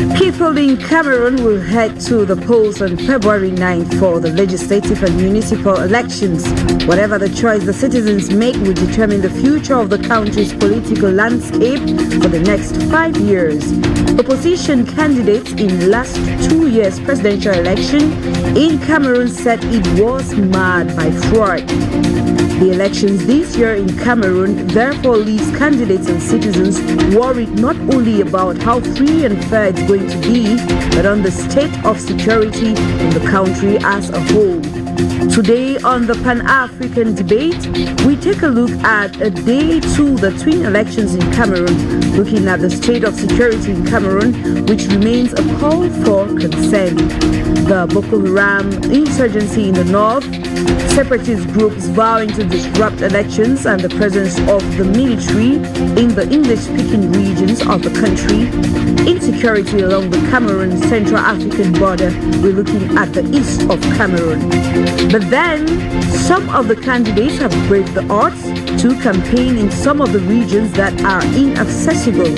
People in Cameroon will head to the polls on February 9th for the legislative and municipal elections. Whatever the choice the citizens make will determine the future of the country's political landscape for the next 5 years. Opposition candidates in last 2 years' presidential election in Cameroon said it was marred by fraud. The elections this year in Cameroon therefore leaves candidates and citizens worried not only about how free and fair it's going to be, but on the state of security in the country as a whole. Today on the Pan-African debate, we take a look at a day to the twin elections in Cameroon, looking at the state of security in Cameroon, which remains a call for concern. The Boko Haram insurgency in the north, separatist groups vowing to disrupt elections, and the presence of the military in the English-speaking regions of the country, insecurity along the Cameroon Central African border. We're looking at the east of Cameroon. But then, some of the candidates have braved the odds to campaign in some of the regions that are inaccessible.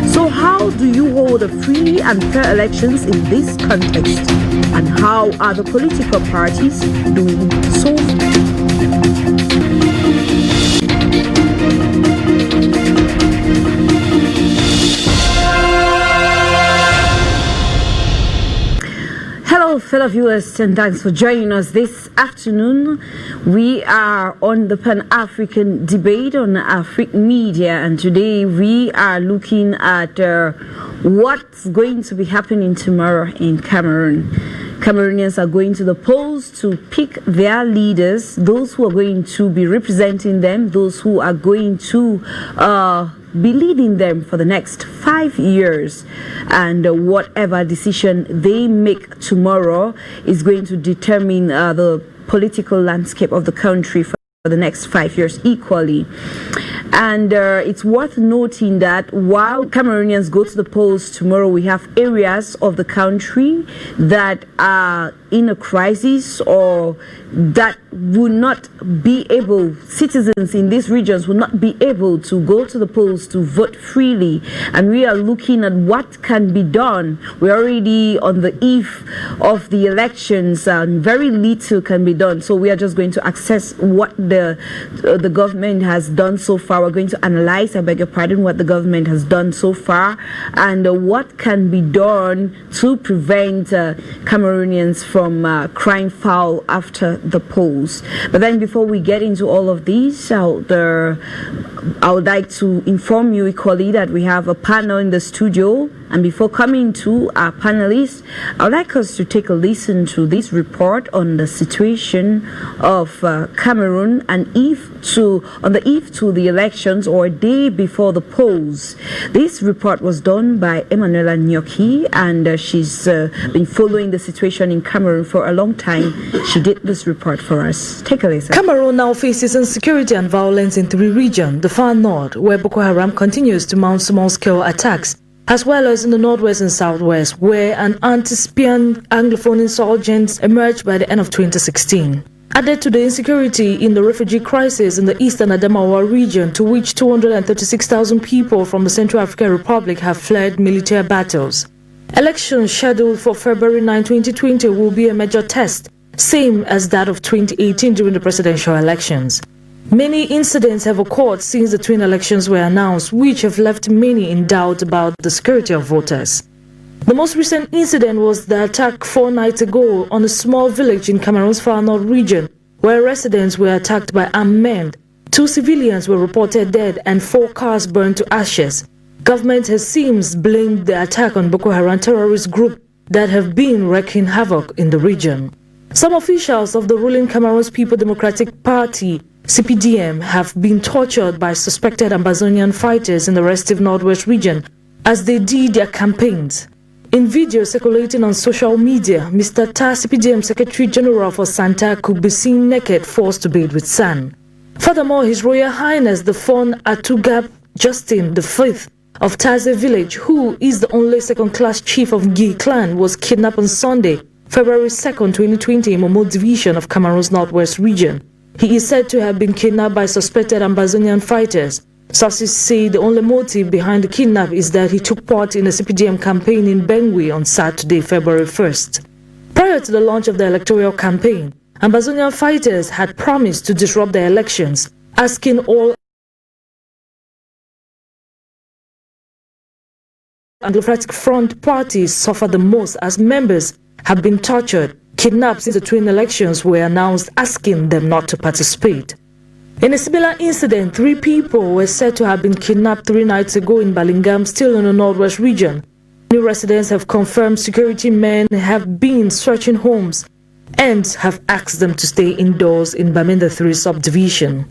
So how do you hold a free and fair elections in this context? And how are the political parties doing so? Hello, fellow viewers, and thanks for joining us this afternoon. We are on the Pan-African debate on Afrique Media, and today we are looking at what's going to be happening tomorrow in Cameroon. Cameroonians are going to the polls to pick their leaders, those who are going to be representing them, those who are going to be leading them for the next 5 years. And whatever decision they make tomorrow is going to determine the political landscape of the country for the next 5 years equally. And it's worth noting that while Cameroonians go to the polls tomorrow, we have areas of the country that are in a crisis or that will not be able, citizens in these regions will not be able to go to the polls to vote freely. And we are looking at what can be done. We're already on the eve of the elections and very little can be done. So we are just going to assess what the government has done so far. We're going to analyze, I beg your pardon, what the government has done so far and what can be done to prevent Cameroonians from crying foul after the polls. But then before we get into all of these, I would like to inform you equally that we have a panel in the studio. And before coming to our panelists, I would like us to take a listen to this report on the situation of Cameroon and on the eve to the elections or a day before the polls. This report was done by Emanuela Nyoki, and she's been following the situation in Cameroon for a long time. She did this report for us. Take a listen. Cameroon now faces insecurity and violence in 3 regions: the far north, where Boko Haram continues to mount small-scale attacks, as well as in the northwest and southwest, where an anti-Spian Anglophone insurgents emerged by the end of 2016. Added to the insecurity in the refugee crisis in the eastern Adamawa region, to which 236,000 people from the Central African Republic have fled military battles. Elections scheduled for February 9, 2020 will be a major test, same as that of 2018 during the presidential elections. Many incidents have occurred since the twin elections were announced, which have left many in doubt about the security of voters. The most recent incident was the attack 4 nights ago on a small village in Cameroon's far north region, where residents were attacked by armed men. 2 civilians were reported dead and 4 cars burned to ashes. Government has since blamed the attack on Boko Haram terrorist group that have been wreaking havoc in the region. Some officials of the ruling Cameroon's People Democratic Party CPDM have been tortured by suspected Ambazonian fighters in the restive northwest region as they did their campaigns. In video circulating on social media, Mr. Ta, CPDM Secretary General for Santa, could be seen naked, forced to bathe with sand. Furthermore, His Royal Highness the Fon Atugab Justin V of Taze village, who is the only second-class chief of Gi clan, was kidnapped on Sunday, February 2, 2020 in Momo division of Cameroon's northwest region. He is said to have been kidnapped by suspected Ambazonian fighters. Sources say the only motive behind the kidnap is that he took part in a CPDM campaign in Bangui on Saturday, February 1st. Prior to the launch of the electoral campaign, Ambazonian fighters had promised to disrupt the elections, asking all Anglophone Front parties suffer the most as members have been tortured, kidnapped since the twin elections were announced, asking them not to participate. In a similar incident, 3 people were said to have been kidnapped 3 nights ago in Balingam, still in the northwest region. Many residents have confirmed security men have been searching homes and have asked them to stay indoors in Bamenda 3 subdivision.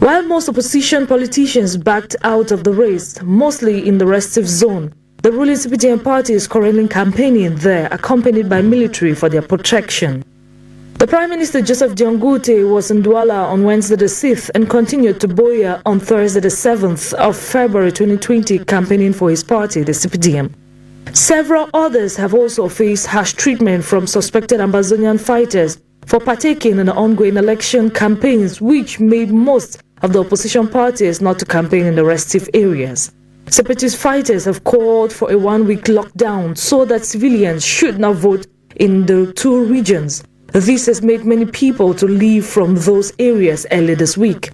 While most opposition politicians backed out of the race, mostly in the restive zone, the ruling CPDM party is currently campaigning there, accompanied by military for their protection. The Prime Minister Joseph Diongute was in Douala on Wednesday the 6th and continued to Boya on Thursday the 7th of February 2020, campaigning for his party, the CPDM. Several others have also faced harsh treatment from suspected Ambazonian fighters for partaking in the ongoing election campaigns, which made most of the opposition parties not to campaign in the restive areas. Separatist fighters have called for a 1-week lockdown so that civilians should not vote in the 2 regions. This has made many people to leave from those areas early this week.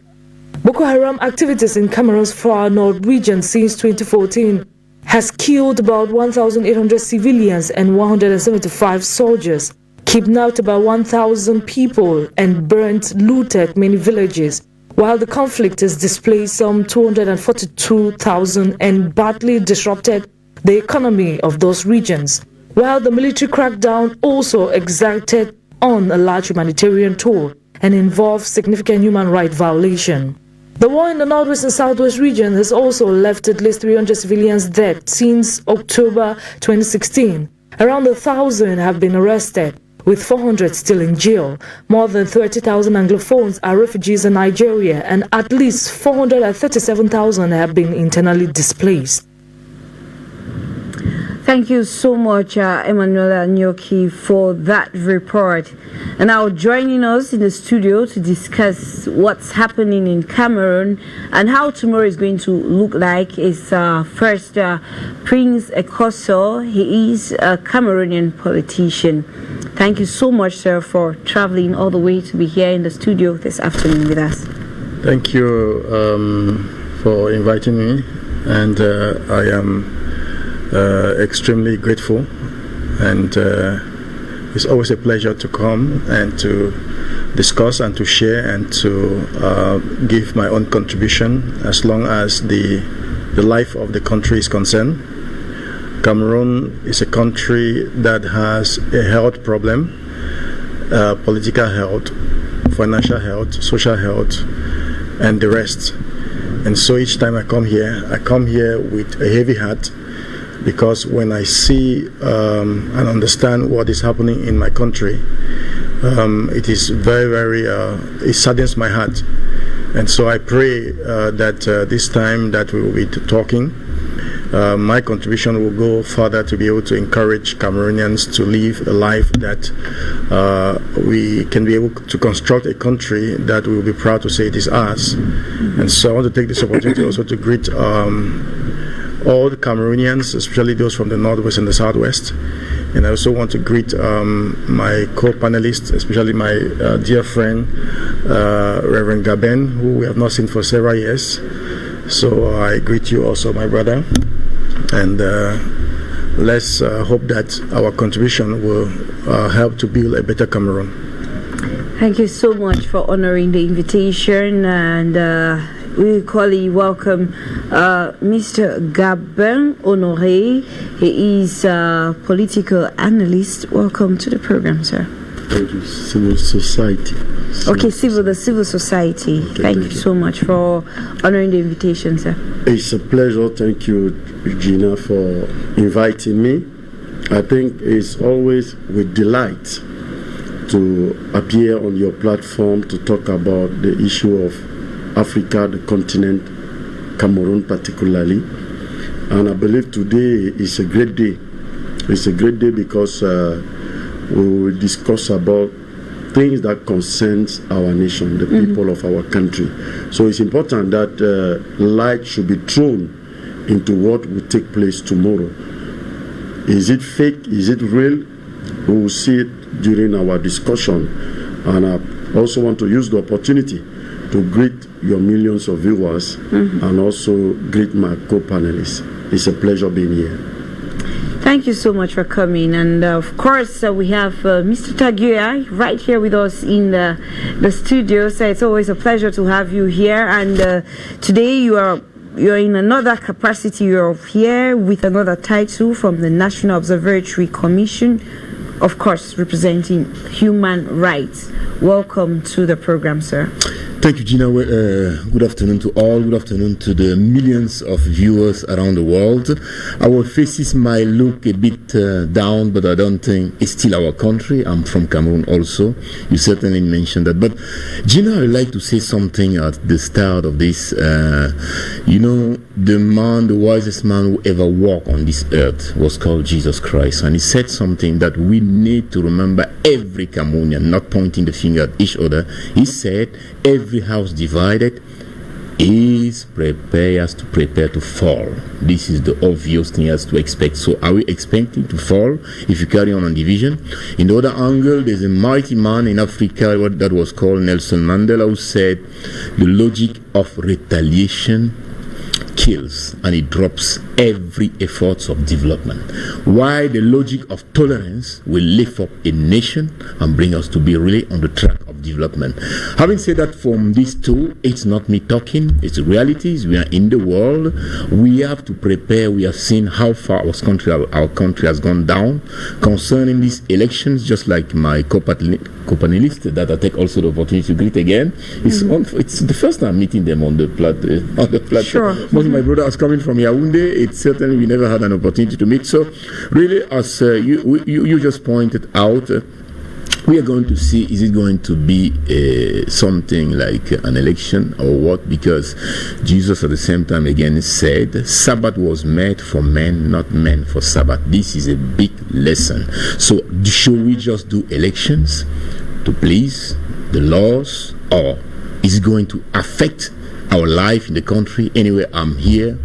Boko Haram activities in Cameroon's far north region since 2014 has killed about 1,800 civilians and 175 soldiers, kidnapped about 1,000 people and looted many villages, while the conflict has displaced some 242,000 and badly disrupted the economy of those regions, while the military crackdown also exacted on a large humanitarian toll and involved significant human rights violation. The war in the northwest and southwest region has also left at least 300 civilians dead since October 2016. Around 1,000 have been arrested, with 400 still in jail. More than 30,000 Anglophones are refugees in Nigeria, and at least 437,000 have been internally displaced. Thank you so much, Emanuela Nyoki, for that report. And now joining us in the studio to discuss what's happening in Cameroon and how tomorrow is going to look like is first Prince Ekoso. He is a Cameroonian politician. Thank you so much, sir, for traveling all the way to be here in the studio this afternoon with us. Thank you for inviting me, and I am extremely grateful, and it's always a pleasure to come and to discuss and to share and to give my own contribution as long as the life of the country is concerned. Cameroon is a country that has a health problem, political health, financial health, social health, and the rest. And so each time I come here with a heavy heart, because when I see and understand what is happening in my country, it is very, it saddens my heart. And so I pray that this time that we will be talking, my contribution will go further to be able to encourage Cameroonians to live a life that we can be able to construct a country that we will be proud to say it is ours. And so I want to take this opportunity also to greet all the Cameroonians, especially those from the northwest and the southwest. And I also want to greet my co-panelists, especially my dear friend Reverend Gaben, who we have not seen for several years. So I greet you also, my brother, and let's hope that our contribution will help to build a better Cameroon. Thank you so much for honoring the invitation, and we equally welcome Mr. Gaben Honoré. He is a political analyst. Welcome to the program, sir. Thank you. Civil society. The civil society. Okay, thank you so much for honoring the invitation, sir. It's a pleasure. Thank you, Regina, for inviting me. I think it's always with delight to appear on your platform to talk about the issue of Africa, the continent, Cameroon particularly. And I believe today is a great day. It's a great day because we will discuss about things that concerns our nation, the people of our country. So it's important that light should be thrown into what will take place tomorrow. Is it fake? Is it real? We will see it during our discussion. And I also want to use the opportunity to greet your millions of viewers and also greet my co-panelists. It's a pleasure being here. Thank you so much for coming, and of course we have Mr. Taguia right here with us in the studio. So it's always a pleasure to have you here, and today you're in another capacity. You're here with another title from the National Observatory Commission, of course representing human rights. Welcome to the program, sir. Thank you, Gina. Good afternoon to all. Good afternoon to the millions of viewers around the world. Our faces might look a bit down, but I don't think it's still our country. I'm from Cameroon also. You certainly mentioned that. But Gina, I would like to say something at the start of this. The wisest man who ever walked on this earth was called Jesus Christ. And he said something that we need to remember, every Cameroonian, not pointing the finger at each other. He said, every house divided is prepare to fall. This is the obvious thing as to expect. So are we expecting to fall if you carry on division? In the other angle, there's a mighty man in Africa that was called Nelson Mandela, who said the logic of retaliation kills and it drops every effort of development, while the logic of tolerance will lift up a nation and bring us to be really on the track of development. Having said that, from these two, it's not me talking, it's realities. We are in the world. We have to prepare. We have seen how far our country has gone down concerning these elections, just like my co-panelist that I take also the opportunity to greet again. It's the first time meeting them on the platform. Sure. Most of my brothers coming from Yaoundé. It's certainly we never had an opportunity to meet. So really, as you just pointed out, we are going to see, is it going to be something like an election or what? Because Jesus at the same time again said, Sabbath was made for men, not men for Sabbath. This is a big lesson. So should we just do elections to please the laws, or is it going to affect our life in the country? Anyway, I'm here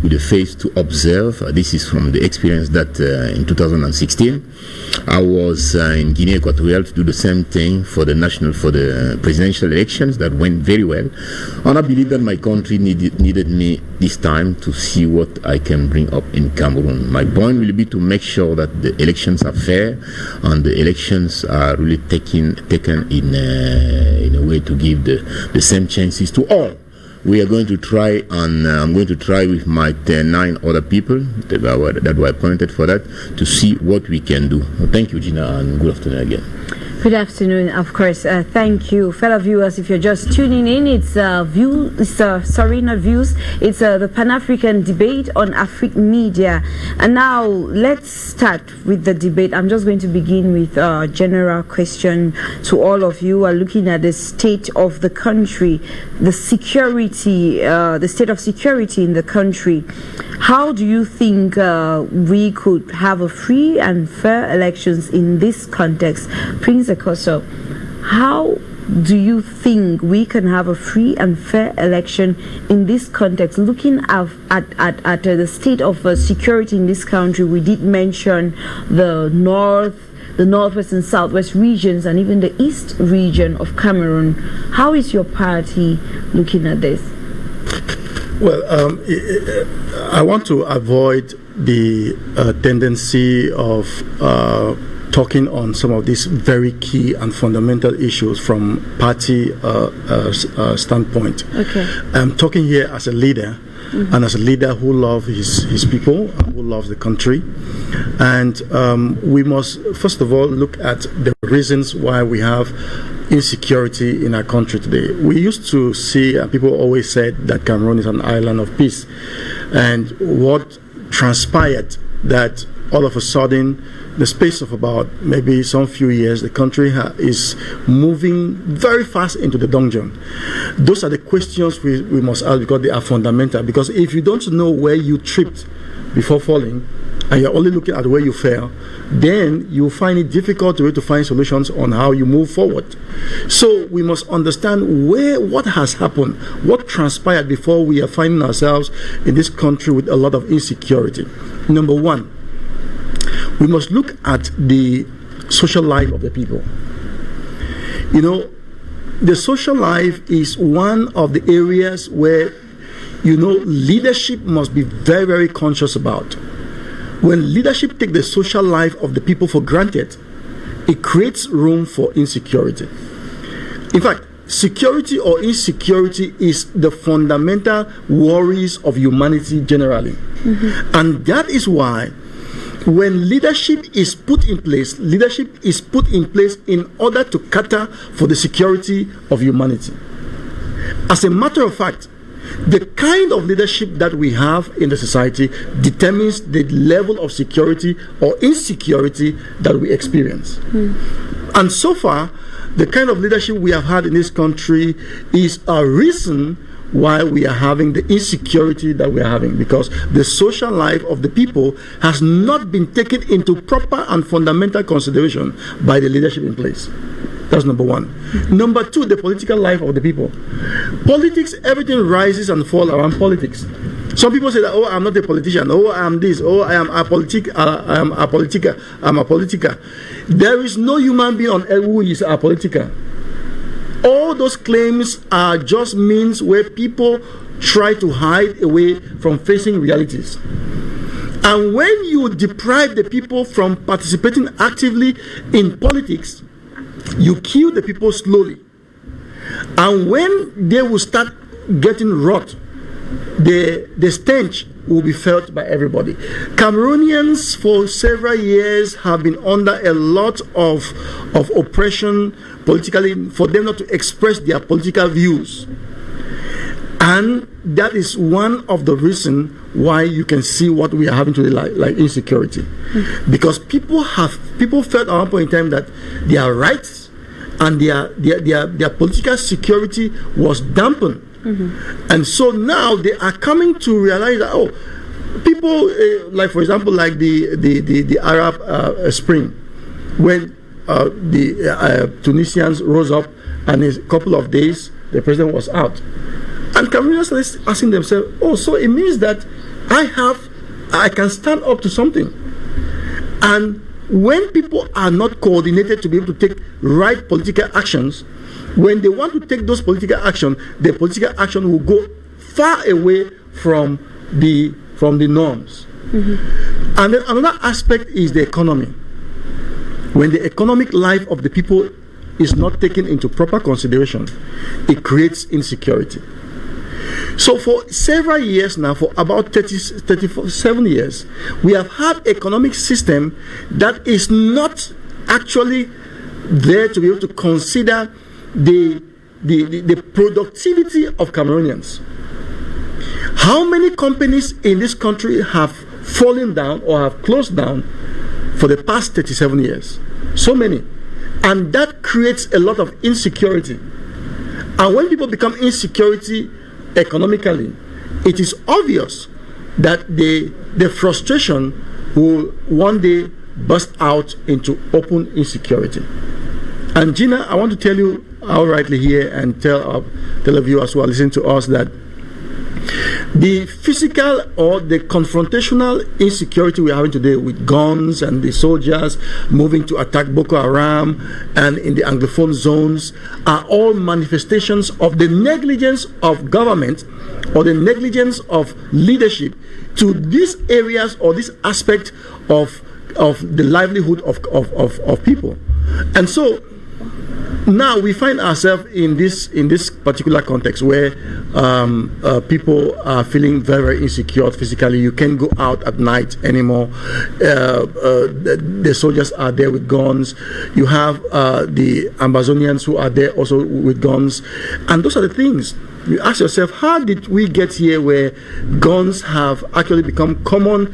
with the face to observe. This is from the experience that in 2016 I was in Guinea Equatorial to do the same thing for the presidential elections. That went very well, and I believe that my country needed me this time to see what I can bring up in Cameroon. My point will be to make sure that the elections are fair and the elections are really taken in a way to give the same chances to all. We are going to try, and I'm going to try with my 9 other people that were appointed for that to see what we can do. Thank you, Gina, and good afternoon again. Good afternoon, of course. Thank you, fellow viewers. If you're just tuning in, it's the Pan-African debate on Afrique media. And now let's start with the debate. I'm just going to begin with a general question to all of you. Are looking at the state of the country, the state of security in the country. How do you think we could have a free and fair elections in this context? Prince Ekoso, how do you think we can have a free and fair election in this context? Looking at the state of security in this country, we did mention the northwest and southwest regions, and even the east region of Cameroon. How is your party looking at this? Well, I want to avoid the tendency of talking on some of these very key and fundamental issues from party standpoint. Okay. I'm talking here as a leader, and as a leader who loves his people and who loves the country. And we must, first of all, look at the reasons why we have insecurity in our country today. We used to see, people always said that Cameroon is an island of peace. And what transpired that all of a sudden, the space of about maybe some few years, the country is moving very fast into the dungeon. Those are the questions we must ask, because they are fundamental. Because if you don't know where you tripped before falling, and you're only looking at where you fail, then you find it difficult to find solutions on how you move forward. So we must understand what has happened, what transpired before we are finding ourselves in this country with a lot of insecurity. Number one, we must look at the social life of the people. The social life is one of the areas where, leadership must be very, very conscious about. When leadership takes the social life of the people for granted, it creates room for insecurity. In fact, security or insecurity is the fundamental worries of humanity generally. Mm-hmm. And that is why when leadership is put in place in order to cater for the security of humanity. As a matter of fact, the kind of leadership that we have in the society determines the level of security or insecurity that we experience. And so far, the kind of leadership we have had in this country is a reason why we are having the insecurity that we are having, because the social life of the people has not been taken into proper and fundamental consideration by the leadership in place. That's number one. Mm-hmm. Number two, the political life of the people. Politics, everything rises and falls around politics. Some people say that, oh, I'm not a politician, oh, I am this, oh, I am a politica. There is no human being on earth who is a politica. All those claims are just means where people try to hide away from facing realities. And when you deprive the people from participating actively in politics, you kill the people slowly. And when they will start getting rot, the stench will be felt by everybody. Cameroonians for several years have been under a lot of oppression politically, for them not to express their political views. And that is one of the reasons why you can see what we are having today, like insecurity. Mm-hmm. Because people felt at one point in time that their rights and their political security was dampened. Mm-hmm. And so now they are coming to realize that, people, like for example, like the Arab Spring, when the Tunisians rose up, and in a couple of days the president was out, and Cameroonians are asking themselves, so it means that I can stand up to something. And when people are not coordinated to be able to take right political actions, when they want to take those political action, the political action will go far away from the norms. Mm-hmm. And then another aspect is the economy. When the economic life of the people is not taken into proper consideration, it creates insecurity. So for several years now, for about 37 years, we have had economic system that is not actually there to be able to consider the productivity of Cameroonians. How many companies in this country have fallen down or have closed down for the past 37 years? So many. And that creates a lot of insecurity. And when people become insecurity economically, it is obvious that the frustration will one day burst out into open insecurity. And Gina, I want to tell you outrightly here and tell our televiewers who are listening to us that the physical or the confrontational insecurity we're having today with guns and the soldiers moving to attack Boko Haram and in the Anglophone zones are all manifestations of the negligence of government or the negligence of leadership to these areas or this aspect of the livelihood of people. And so now we find ourselves in this particular context where people are feeling very, very insecure physically. You can't go out at night anymore. The soldiers are there with guns. You have the Amazonians who are there also with guns. And those are the things. You ask yourself, how did we get here where guns have actually become common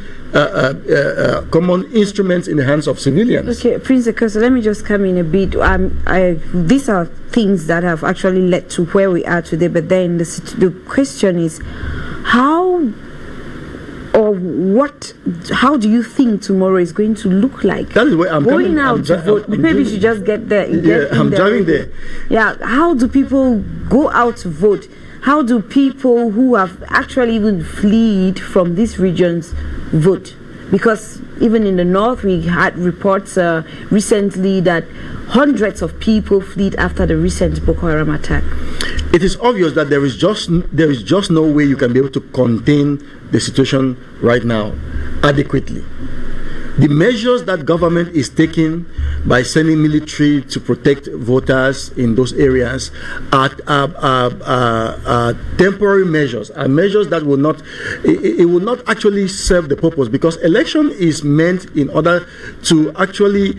instruments in the hands of civilians? Okay, Prince Akoso, let me just come in a bit. These are things that have actually led to where we are today, but then the question is, how or how do you think tomorrow is going to look like? That is where I'm going coming, out to vote. Maybe you should just get there. I'm driving there. Yeah, how do people go out to vote? How do people who have actually even fled from these regions vote? Because even in the north, we had reports recently that hundreds of people fled after the recent Boko Haram attack. It is obvious that there is just no way you can be able to contain the situation right now adequately. The measures that government is taking by sending military to protect voters in those areas are temporary measures, are measures that will not actually serve the purpose, because election is meant in order to actually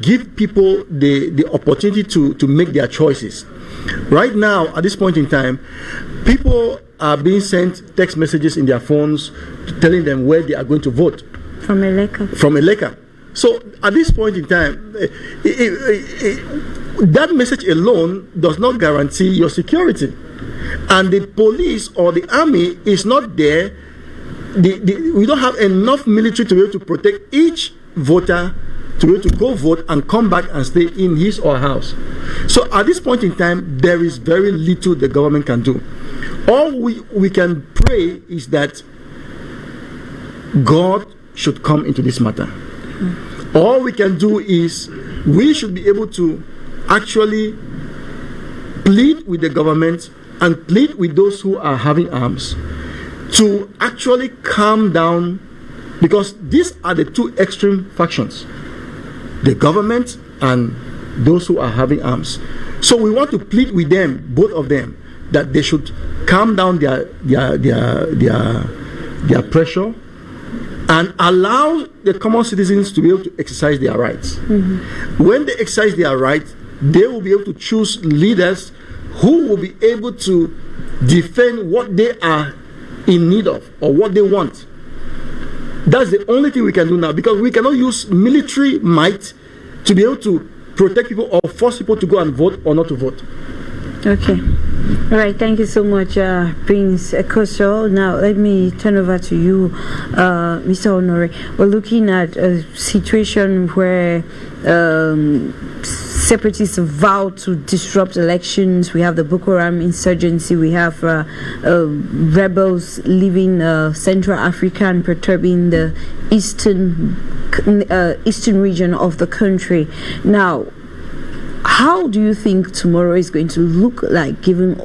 give people the opportunity to make their choices. Right now, at this point in time, people are being sent text messages in their phones telling them where they are going to vote. From Eleka. So at this point in time, that message alone does not guarantee your security. And the police or the army is not there. We don't have enough military to be able to protect each voter to be able to go vote and come back and stay in his or her house. So at this point in time, there is very little the government can do. All we can pray is that God should come into this matter. All we can do is we should be able to actually plead with the government and plead with those who are having arms to actually calm down, because these are the two extreme factions, the government and those who are having arms. So we want to plead with them, both of them, that they should calm down their pressure and allow the common citizens to be able to exercise their rights. When they exercise their rights, they will be able to choose leaders who will be able to defend what they are in need of or what they want. That's the only thing we can do now, because we cannot use military might to be able to protect people or force people to go and vote or not to vote. Okay. All right. Thank you so much, Prince Ekoso. Now, let me turn over to you, Mr. Honore. We're looking at a situation where separatists vow to disrupt elections. We have the Boko Haram insurgency. We have rebels leaving Central Africa and perturbing the eastern region of the country. Now, how do you think tomorrow is going to look like, given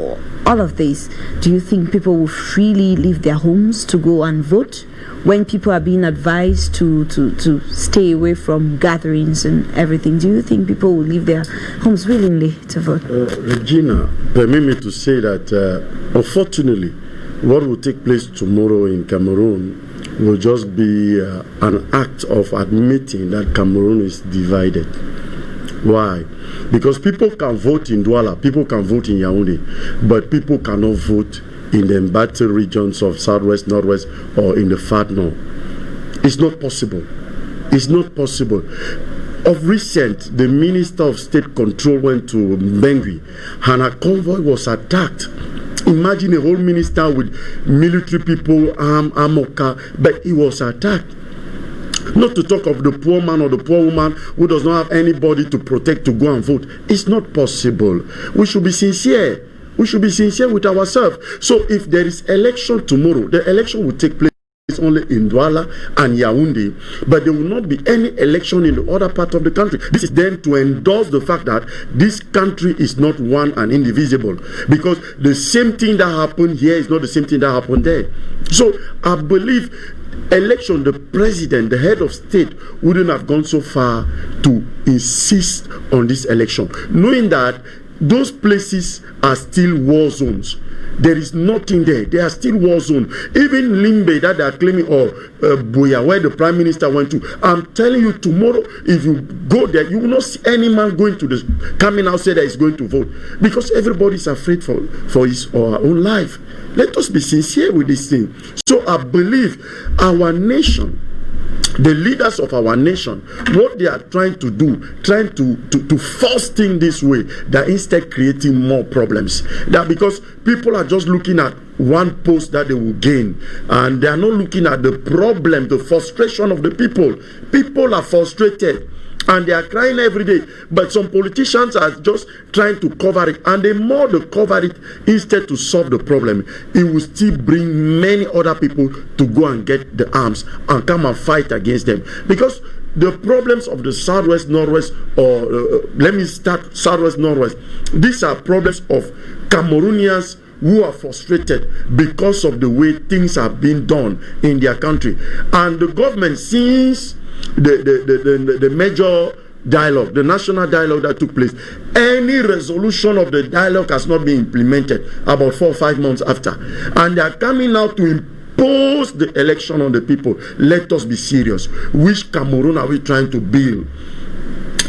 all of this? Do you think people will freely leave their homes to go and vote when people are being advised to stay away from gatherings and everything? Do you think people will leave their homes willingly to vote? Regina, permit me to say that unfortunately, what will take place tomorrow in Cameroon will just be an act of admitting that Cameroon is divided. Why? Because people can vote in Douala, people can vote in Yaoundé, but people cannot vote in the embattled regions of Southwest, Northwest, or in the far north. It's not possible. It's not possible. Of recent, the Minister of State Control went to Bengui, and a convoy was attacked. Imagine a whole minister with military people, Amoka, but he was attacked. Not to talk of the poor man or the poor woman who does not have anybody to protect to go and vote. It's not possible. We should be sincere. We should be sincere with ourselves. So if there is election tomorrow, the election will take place only in Douala and Yaoundé, but there will not be any election in the other part of the country. This is then to endorse the fact that this country is not one and indivisible, because the same thing that happened here is not the same thing that happened there. So I believe election, the president, the head of state wouldn't have gone so far to insist on this election, knowing that those places are still war zones. There is nothing there. They are still war zones. Even Limbe that they are claiming, or Boya, where the prime minister went to. I'm telling you, tomorrow, if you go there, you will not see any man going to the coming out say that he's going to vote, because everybody is afraid for his or her own life. Let us be sincere with this thing. So I believe our nation, the leaders of our nation, what they are trying to do, trying to force things this way, that instead creating more problems. That because people are just looking at one post that they will gain, and they are not looking at the problem, the frustration of the people. People are frustrated and they are crying every day, but some politicians are just trying to cover it, and the more they cover it instead to solve the problem, it will still bring many other people to go and get the arms and come and fight against them. Because the problems of the Southwest, Northwest, or let me start Southwest, Northwest, these are problems of Cameroonians who are frustrated because of the way things are being done in their country. And the government, since the major dialogue, the national dialogue that took place, any resolution of the dialogue has not been implemented about 4 or 5 months after, and they are coming out to impose the election on the people. Let us be serious. Which Cameroon are we trying to build?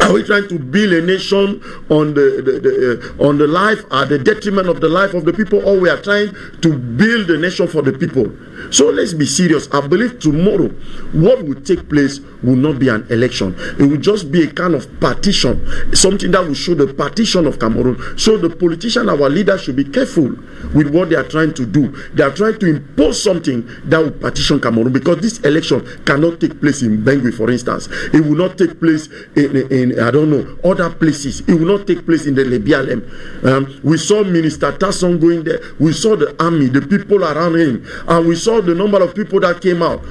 Are we trying to build a nation on the life, at the detriment of the life of the people, or we are trying to build a nation for the people? So let's be serious. I believe tomorrow what will take place will not be an election. It will just be a kind of partition, something that will show the partition of Cameroon. So the politician, our leaders, should be careful with what they are trying to do. They are trying to impose something that will partition Cameroon, because this election cannot take place in Bangui, for instance. It will not take place in I don't know, other places. It will not take place in the Lebialem. We saw Minister Tasson going there. We saw the army, the people around him, and we saw the number of people that came out.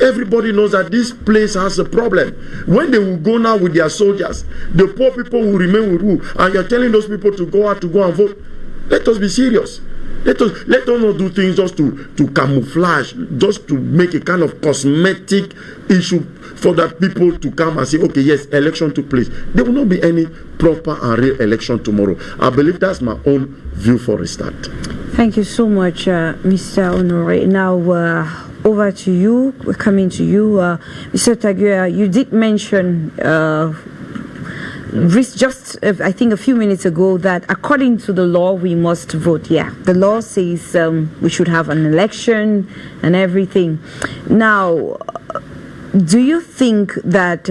Everybody knows that this place has a problem. When they will go now with their soldiers, the poor people will remain with who? And you're telling those people to go out to go and vote. Let us be serious. Let us not do things just to camouflage, just to make a kind of cosmetic issue for that people to come and say, okay, yes, election took place. There will not be any proper and real election tomorrow. I believe that's my own view for a start. Thank you so much, Mr. Honore. Now, over to you. We're coming to you. Mr. Taguer, you did mention just I think a few minutes ago that according to the law we must vote. Yeah, the law says we should have an election and everything. Now, do you think that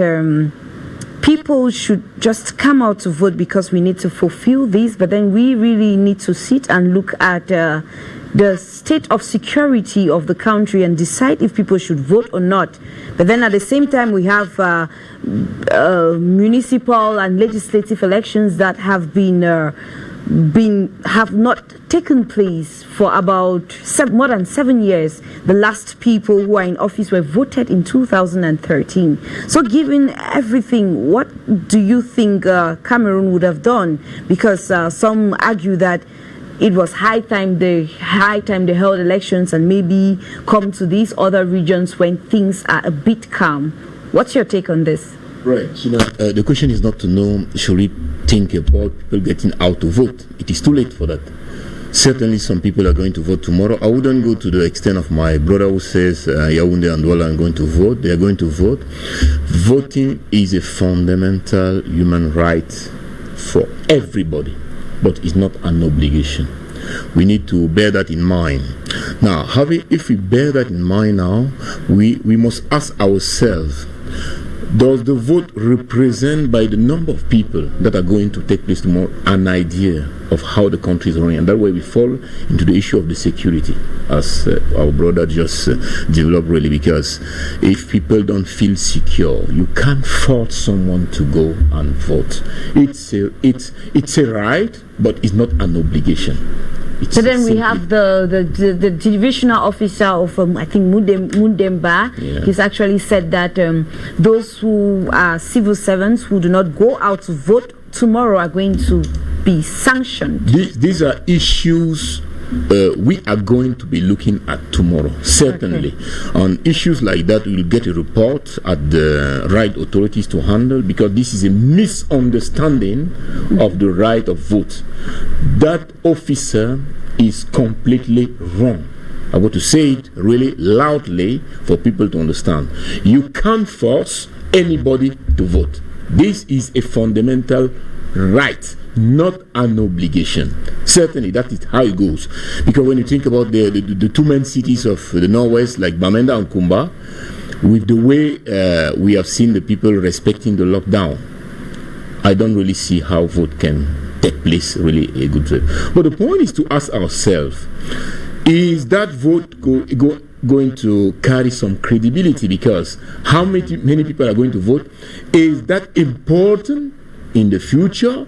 people should just come out to vote because we need to fulfill this, but then we really need to sit and look at the state of security of the country and decide if people should vote or not? But then at the same time, we have municipal and legislative elections that have have not taken place for about more than 7 years. The last people who are in office were voted in 2013. So given everything, what do you think Cameroon would have done? Because some argue that it was high time they held elections and maybe come to these other regions when things are a bit calm. What's your take on this? Right. The question is not to know, should we think about people getting out to vote? It is too late for that. Certainly some people are going to vote tomorrow. I wouldn't go to the extent of my brother who says Yaoundé and Douala are going to vote. They are going to vote. Voting is a fundamental human right for everybody, but it's not an obligation. We need to bear that in mind. Now, if we bear that in mind now, we must ask ourselves, does the vote represent, by the number of people that are going to take place tomorrow, an idea of how the country is running? And that way we fall into the issue of the security, as our brother just developed, really, because if people don't feel secure, you can't force someone to go and vote. It's a right, but it's not an obligation. So then we have the divisional officer of I think Mundemba. Yeah. He's actually said that those who are civil servants who do not go out to vote tomorrow are going to be sanctioned. These are issues we are going to be looking at tomorrow, certainly. Okay. On issues like that, we will get a report at the right authorities to handle, because this is a misunderstanding of the right of vote. That officer is completely wrong. I want to say it really loudly for people to understand. You can't force anybody to vote. This is a fundamental right, not an obligation. Certainly, that is how it goes. Because when you think about the two main cities of the Northwest, like Bamenda and Kumba, with the way we have seen the people respecting the lockdown, I don't really see how vote can take place really a good way. But the point is to ask ourselves, is that vote going to carry some credibility? Because how many people are going to vote? Is that important in the future?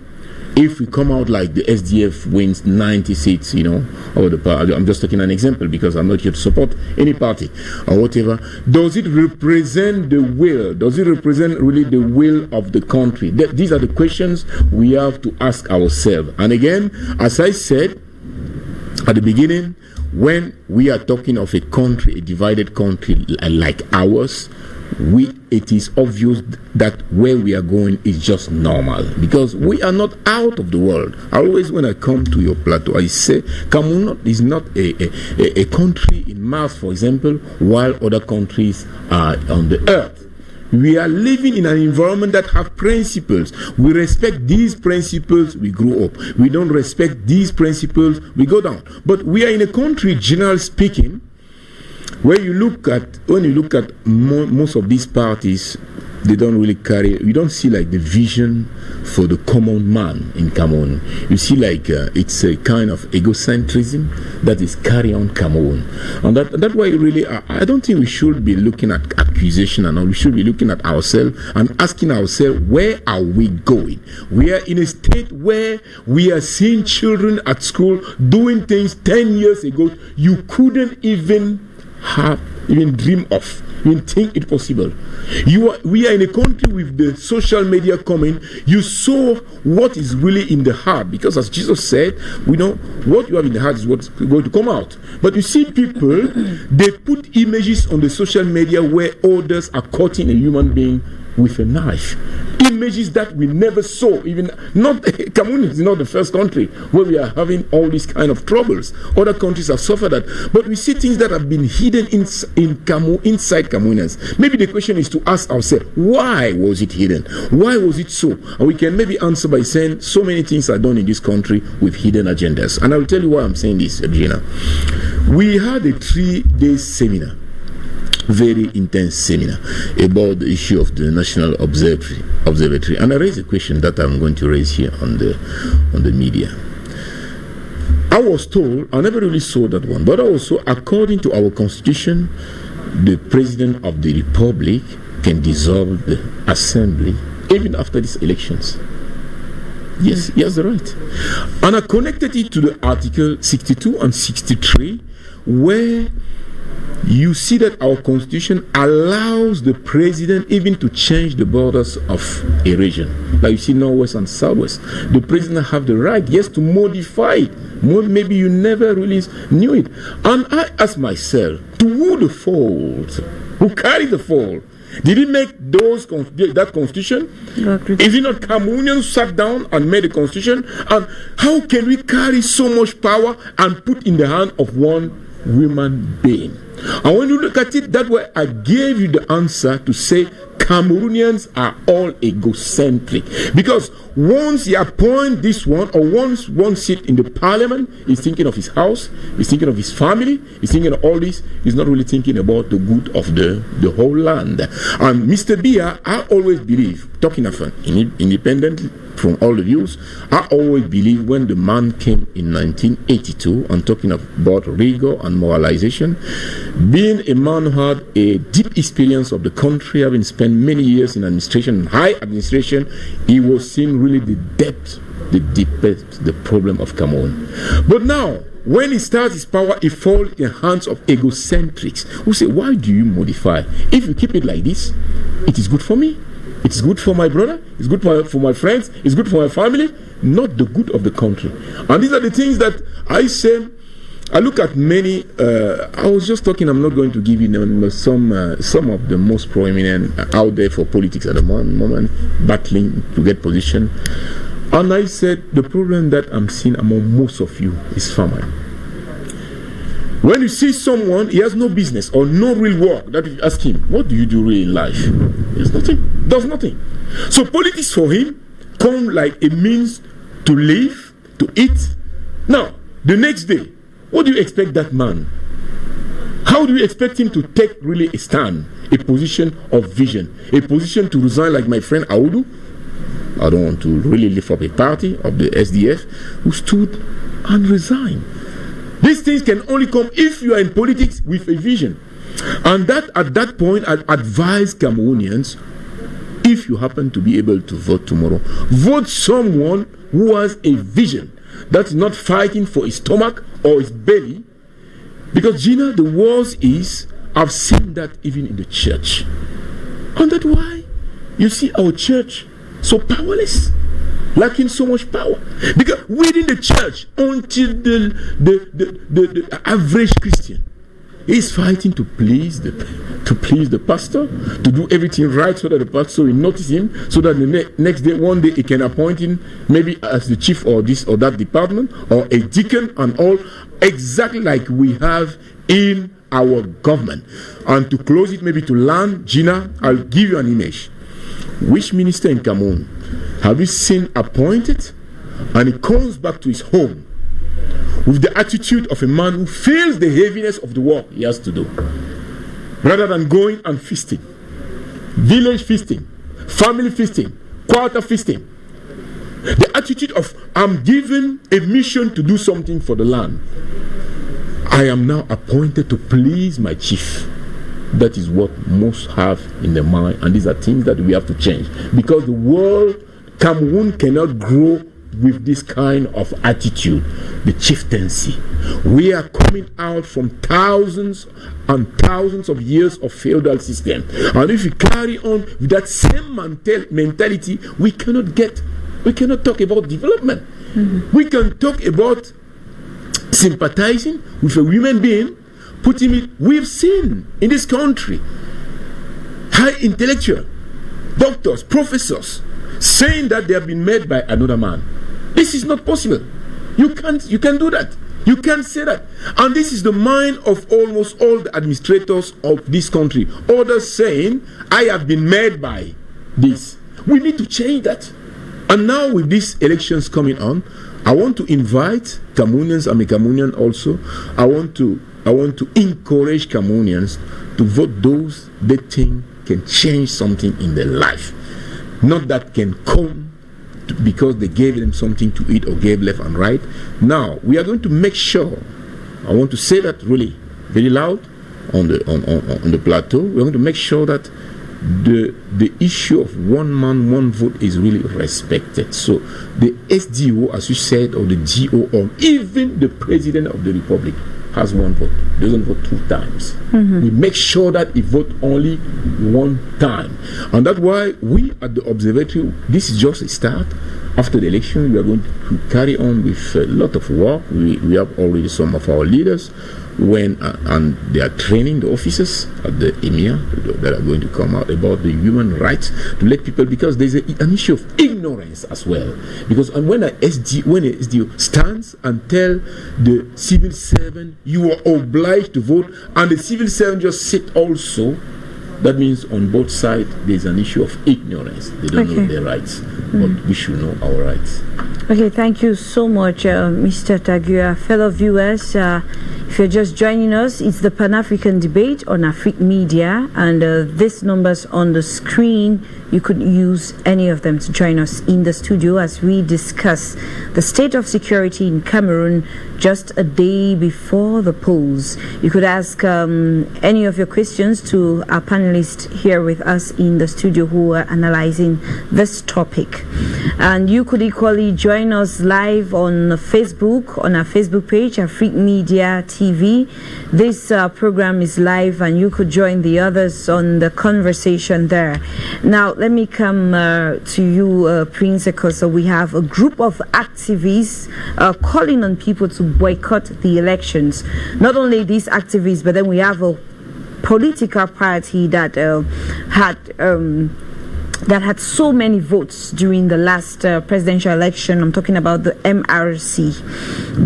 If we come out like the SDF wins 90 seats, over the party, I'm just taking an example because I'm not here to support any party or whatever. Does it represent the will? Does it represent really the will of the country? These are the questions we have to ask ourselves. And again, as I said at the beginning, when we are talking of a country, a divided country like ours, it is obvious that where we are going is just normal, because we are not out of the world. Always when I come to your plateau, I say Cameroon is not a country in Mars, for example, while other countries are on the earth. We are living in an environment that have principles. We respect these principles, we grow up. We don't respect these principles, we go down. But we are in a country, generally speaking, when you look at most of these parties, they don't really you don't see like the vision for the common man in Cameroon. You see like it's a kind of egocentrism that is carried on Cameroon. And that's why really, I don't think we should be looking at accusation and all. We should be looking at ourselves and asking ourselves, where are we going? We are in a state where we are seeing children at school doing things 10 years ago you couldn't even dream of, even think it possible. We are in a country with the social media coming. You saw what is really in the heart, because as Jesus said, we know what you have in the heart is what's going to come out. But you see people, they put images on the social media where others are cutting a human being with a knife. Images that we never saw. Cameroon is not the first country where we are having all these kind of troubles. Other countries have suffered that. But we see things that have been hidden inside Cameroonians. Maybe the question is to ask ourselves, why was it hidden? Why was it so? And we can maybe answer by saying so many things are done in this country with hidden agendas. And I will tell you why I'm saying this, Gina. We had a 3-day seminar, very intense seminar about the issue of the National Observatory, and I raised a question that I'm going to raise here on the media. I was told, I never really saw that one, but also according to our constitution, the President of the Republic can dissolve the assembly even after these elections. Yes, he has the right. And I connected it to the Article 62 and 63, where you see that our constitution allows the president even to change the borders of a region. Like you see Northwest and Southwest. The president have the right, yes, to modify it. Maybe you never really knew it. And I ask myself, to who the fault? Who carried the fault? Did he make that constitution? Is it not Cameroonians who sat down and made the constitution? And how can we carry so much power and put in the hand of one human being? And when you look at it that way, I gave you the answer to say Cameroonians are all egocentric. Because once you appoint this one, or once one sit in the parliament, he's thinking of his house, he's thinking of his family, he's thinking of all this, he's not really thinking about the good of the whole land. And Mr. Biya, I always believe, talking of independently from all the views, I always believe when the man came in 1982 and talking about rigor and moralization, being a man who had a deep experience of the country, having spent many years in administration, high administration, he was seeing really the depth, the deepest, the problem of Cameroon. But now, when he starts his power, he falls in the hands of egocentrics who say, why do you modify? If you keep it like this, it is good for me. It's good for my brother, it's good for my friends, it's good for my family, not the good of the country. And these are the things that I say. I look at many, I was just talking, I'm not going to give you some of the most prominent out there for politics at the moment, battling to get position. And I said, the problem that I'm seeing among most of you is famine. When you see someone, he has no business or no real work, that you ask him, what do you do really in life? He has nothing, does nothing. So politics for him come like a means to live, to eat. Now, the next day, what do you expect that man? How do you expect him to take really a stand, a position of vision, a position to resign like my friend Audu? I don't want to really lift up a party of the SDF who stood and resigned. These things can only come if you are in politics with a vision. And that at that point, I advise Cameroonians, if you happen to be able to vote tomorrow, vote someone who has a vision, that's not fighting for his stomach or his belly. Because, Gina, the worst is, I've seen that even in the church. And that's why you see our church so powerless, lacking so much power. Because within the church, until the average Christian is fighting to please the pastor, to do everything right so that the pastor will notice him, so that the next day, one day, he can appoint him maybe as the chief or this or that department, or a deacon and all, exactly like we have in our government. And to close it, maybe to land, Gina, I'll give you an image. Which minister in Cameroon have you seen appointed and he comes back to his home with the attitude of a man who feels the heaviness of the work he has to do, rather than going and feasting, village feasting, family feasting, quarter feasting? The attitude of, I'm given a mission to do something for the land. I am now appointed to please my chief. That is what most have in their mind, and these are things that we have to change, because the world, Cameroon cannot grow with this kind of attitude, the chieftaincy. We are coming out from thousands and thousands of years of feudal system, and if we carry on with that same mentality, we cannot talk about development. We can talk about sympathizing with a human being, putting it. We've seen in this country high intellectual, doctors, professors, saying that they have been made by another man. This is not possible. You can't do that. You can't say that. And this is the mind of almost all the administrators of this country. Others saying, I have been made by this. We need to change that. And now with these elections coming on, I want to invite Cameroonians. I'm a Cameroonian also. I want to encourage Cameroonians to vote those they think can change something in their life. Not that can come because they gave them something to eat or gave left and right. Now, we are going to make sure, I want to say that really very loud on the plateau, we're going to make sure that the issue of one man, one vote is really respected. So the SDO, as you said, or the GO, or even the President of the Republic has one vote. Doesn't vote 2 times. We make sure that he vote only 1 time. And that's why we at the observatory, this is just a start. After the election, we are going to carry on with a lot of work. We have already some of our leaders and they are training the officers at the Emir that are going to come out about the human rights to let people, because there's an issue of ignorance as well. Because when a SDO stands and tell the civil servant you are obliged to vote, and the civil servant just sit also, that means on both sides there's an issue of ignorance. They don't know their rights, but we should know our rights. Okay, thank you so much, Mr. Tagua. Fellow viewers, if you're just joining us, it's the Pan-African debate on Afrique Media, and these numbers on the screen, you could use any of them to join us in the studio as we discuss the state of security in Cameroon just a day before the polls. You could ask any of your questions to our panelists here with us in the studio who are analyzing this topic. And you could equally join us live on Facebook, on our Facebook page, Afrique Media TV. This program is live, and you could join the others on the conversation there. Now, let me come to you, Prince, because we have a group of activists calling on people to boycott the elections. Not only these activists, but then we have a political party that had so many votes during the last presidential election. I'm talking about the MRC.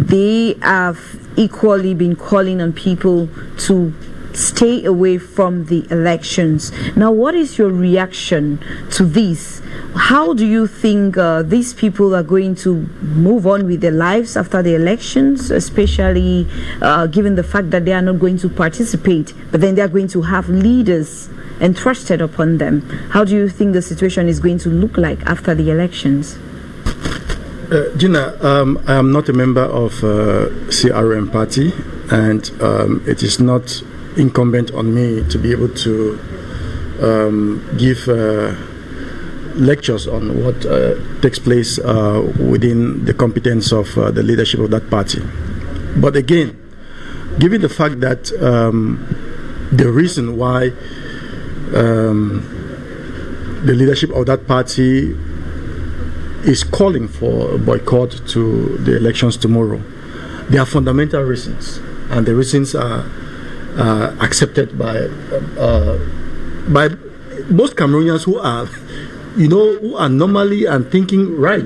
They have equally been calling on people to stay away from the elections. Now, what is your reaction to this? How do you think these people are going to move on with their lives after the elections, especially given the fact that they are not going to participate, but then they are going to have leaders entrusted upon them? How do you think the situation is going to look like after the elections? Gina, I am not a member of CRM party, and it is not incumbent on me to be able to give lectures on what takes place within the competence of the leadership of that party. But again, given the fact that the reason why the leadership of that party is calling for a boycott to the elections tomorrow, there are fundamental reasons, and the reasons are accepted by most Cameroonians who are, who are normally and thinking right.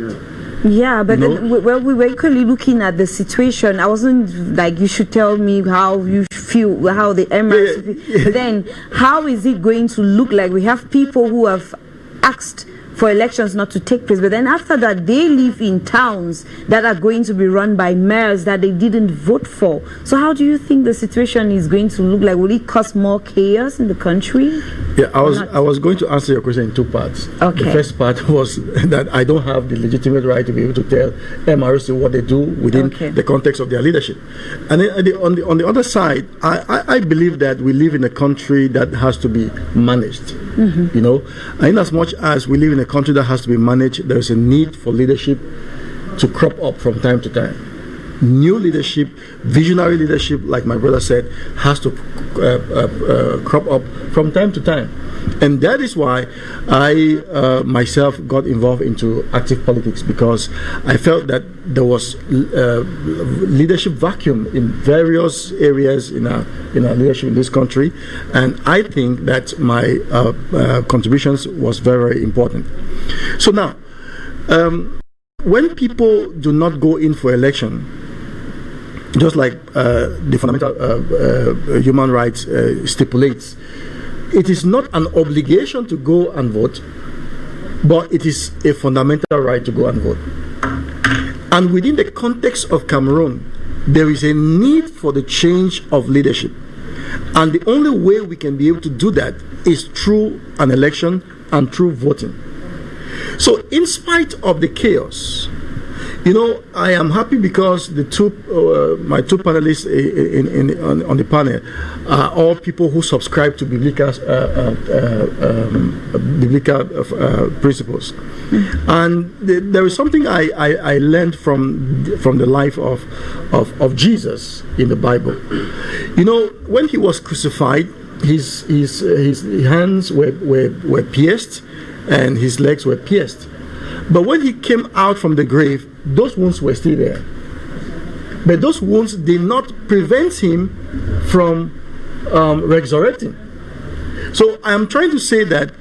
Yeah, but then, well, we were equally looking at the situation. I wasn't like, you should tell me how you feel, how the Emirates feel. But then, how is it going to look like? We have people who have asked for elections not to take place, but then after that, they live in towns that are going to be run by mayors that they didn't vote for. So how do you think the situation is going to look like? Will it cause more chaos in the country? Yeah, I was going to answer your question in two parts. Okay. The first part was that I don't have the legitimate right to be able to tell MRC what they do within the context of their leadership. And then on the other side, I believe that we live in a country that has to be managed. And in as much as we live in a country that has to be managed, there is a need for leadership to crop up from time to time. New leadership, visionary leadership, like my brother said, has to crop up from time to time. And that is why I myself got involved into active politics, because I felt that there was leadership vacuum in various areas in our leadership in this country, and I think that my contributions was very important. So now, when people do not go in for election, just like the fundamental human rights stipulates, it is not an obligation to go and vote, but it is a fundamental right to go and vote. And within the context of Cameroon, there is a need for the change of leadership. And the only way we can be able to do that is through an election and through voting. So in spite of the chaos, I am happy because the my two panelists on the panel are all people who subscribe to biblical principles. And there is something I learned from the life of Jesus in the Bible. When he was crucified, his hands were pierced and his legs were pierced. But when he came out from the grave, those wounds were still there. But those wounds did not prevent him from resurrecting. So I am trying to say that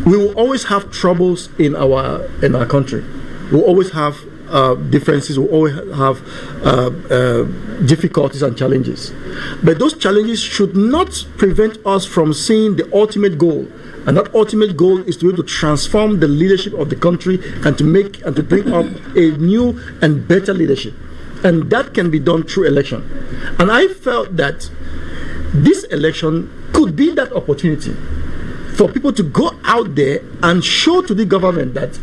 we will always have troubles in our country. We will always have differences. We will always have difficulties and challenges. But those challenges should not prevent us from seeing the ultimate goal. And that ultimate goal is to be able to transform the leadership of the country and to bring up a new and better leadership. And that can be done through election. And I felt that this election could be that opportunity for people to go out there and show to the government that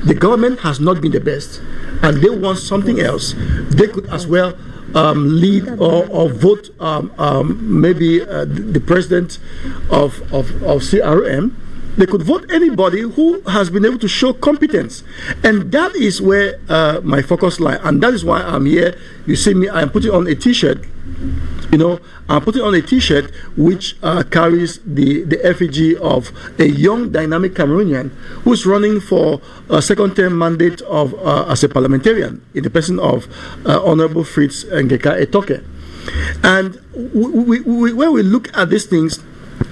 the government has not been the best and they want something else. They could as well lead or vote maybe the president of CRM. They could vote anybody who has been able to show competence, and that is where my focus lies, and that is why I'm here. You see me, I'm putting on a t-shirt. I'm putting on a t-shirt which carries the effigy of a young dynamic Cameroonian who's running for a second-term mandate as a parliamentarian in the person of Honorable Fritz Ngeka Etoke. And when we look at these things,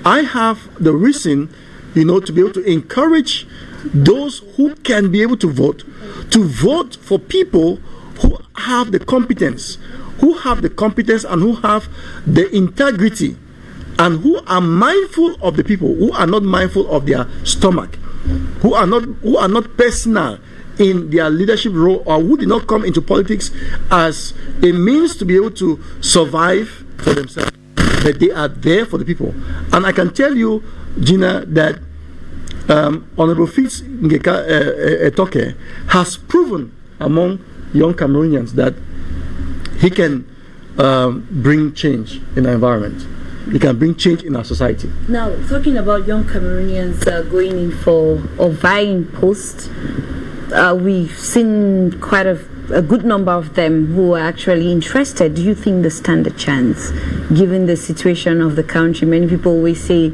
I have the reason, to be able to encourage those who can be able to vote for people who have the competence, and who have the integrity, and who are mindful of the people, who are not mindful of their stomach, who are not personal in their leadership role, or who did not come into politics as a means to be able to survive for themselves, but they are there for the people. And I can tell you, Gina, that Honorable Fitz Ngeka Etoke has proven among young Cameroonians that he can bring change in our environment. He can bring change in our society. Now, talking about young Cameroonians going in for or vying posts, we've seen quite a good number of them who are actually interested. Do you think they stand a chance, given the situation of the country? Many people always say,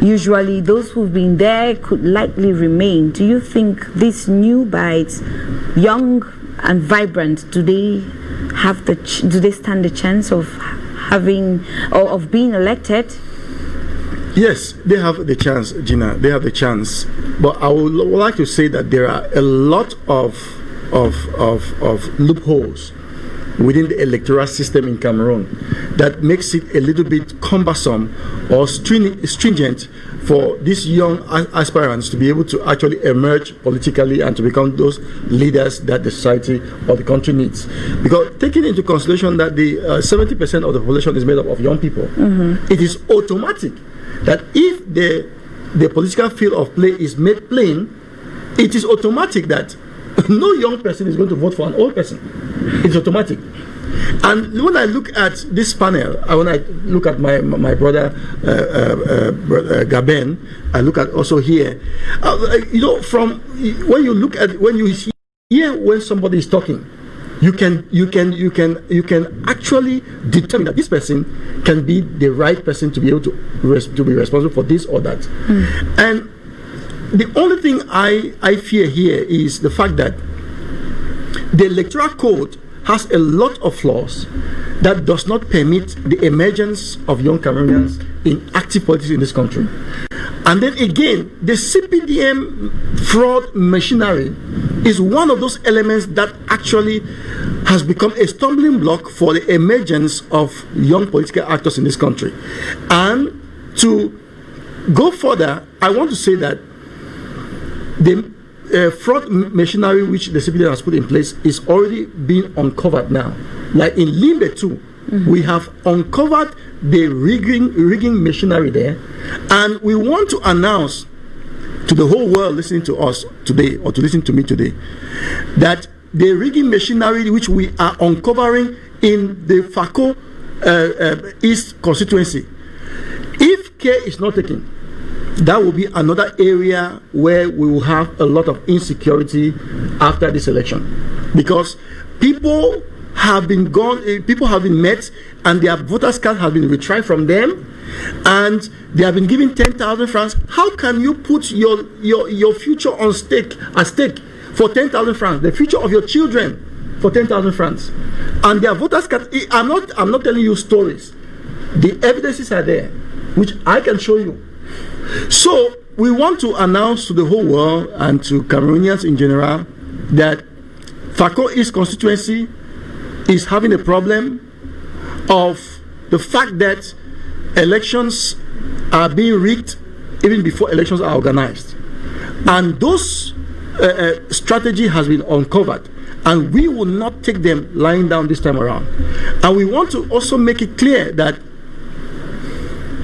usually those who've been there could likely remain. Do you think these new bites, young and vibrant, do they stand a chance of having or of being elected? Yes, they have the chance, Gina. They have the chance. But I would like to say that there are a lot of loopholes within the electoral system in Cameroon that makes it a little bit cumbersome or stringent for these young aspirants to be able to actually emerge politically and to become those leaders that the society or the country needs. Because taking into consideration that the 70% of the population is made up of young people, it is automatic that if the political field of play is made plain, it is automatic that no young person is going to vote for an old person. It's automatic. And when I look at this panel, when I look at my brother Gaben, I look at also here, from when you hear when somebody is talking, you can actually determine that this person can be the right person to be able to be responsible for this or that. And the only thing I fear here is the fact that the electoral code has a lot of flaws that does not permit the emergence of young Cameroonians in active politics in this country. And then again, the CPDM fraud machinery is one of those elements that actually has become a stumbling block for the emergence of young political actors in this country. And to go further, I want to say that the fraud machinery which the CPDM has put in place is already being uncovered now. Like in Limbe too, we have uncovered the rigging machinery there, and we want to announce to the whole world listening to us today, or to listen to me today, that the rigging machinery which we are uncovering in the Fako East constituency, if care is not taken, that will be another area where we will have a lot of insecurity after this election, because people have been met and their voters' card has been retrieved from them, and they have been given 10,000 francs. How can you put your future at stake for 10,000 francs, the future of your children for 10,000 francs, and their voters' card? I'm not telling you stories. The evidences are there, which I can show you. So we want to announce to the whole world and to Cameroonians in general that Fako East constituency is having a problem of the fact that elections are being rigged even before elections are organized. And those strategy has been uncovered, and we will not take them lying down this time around. And we want to also make it clear that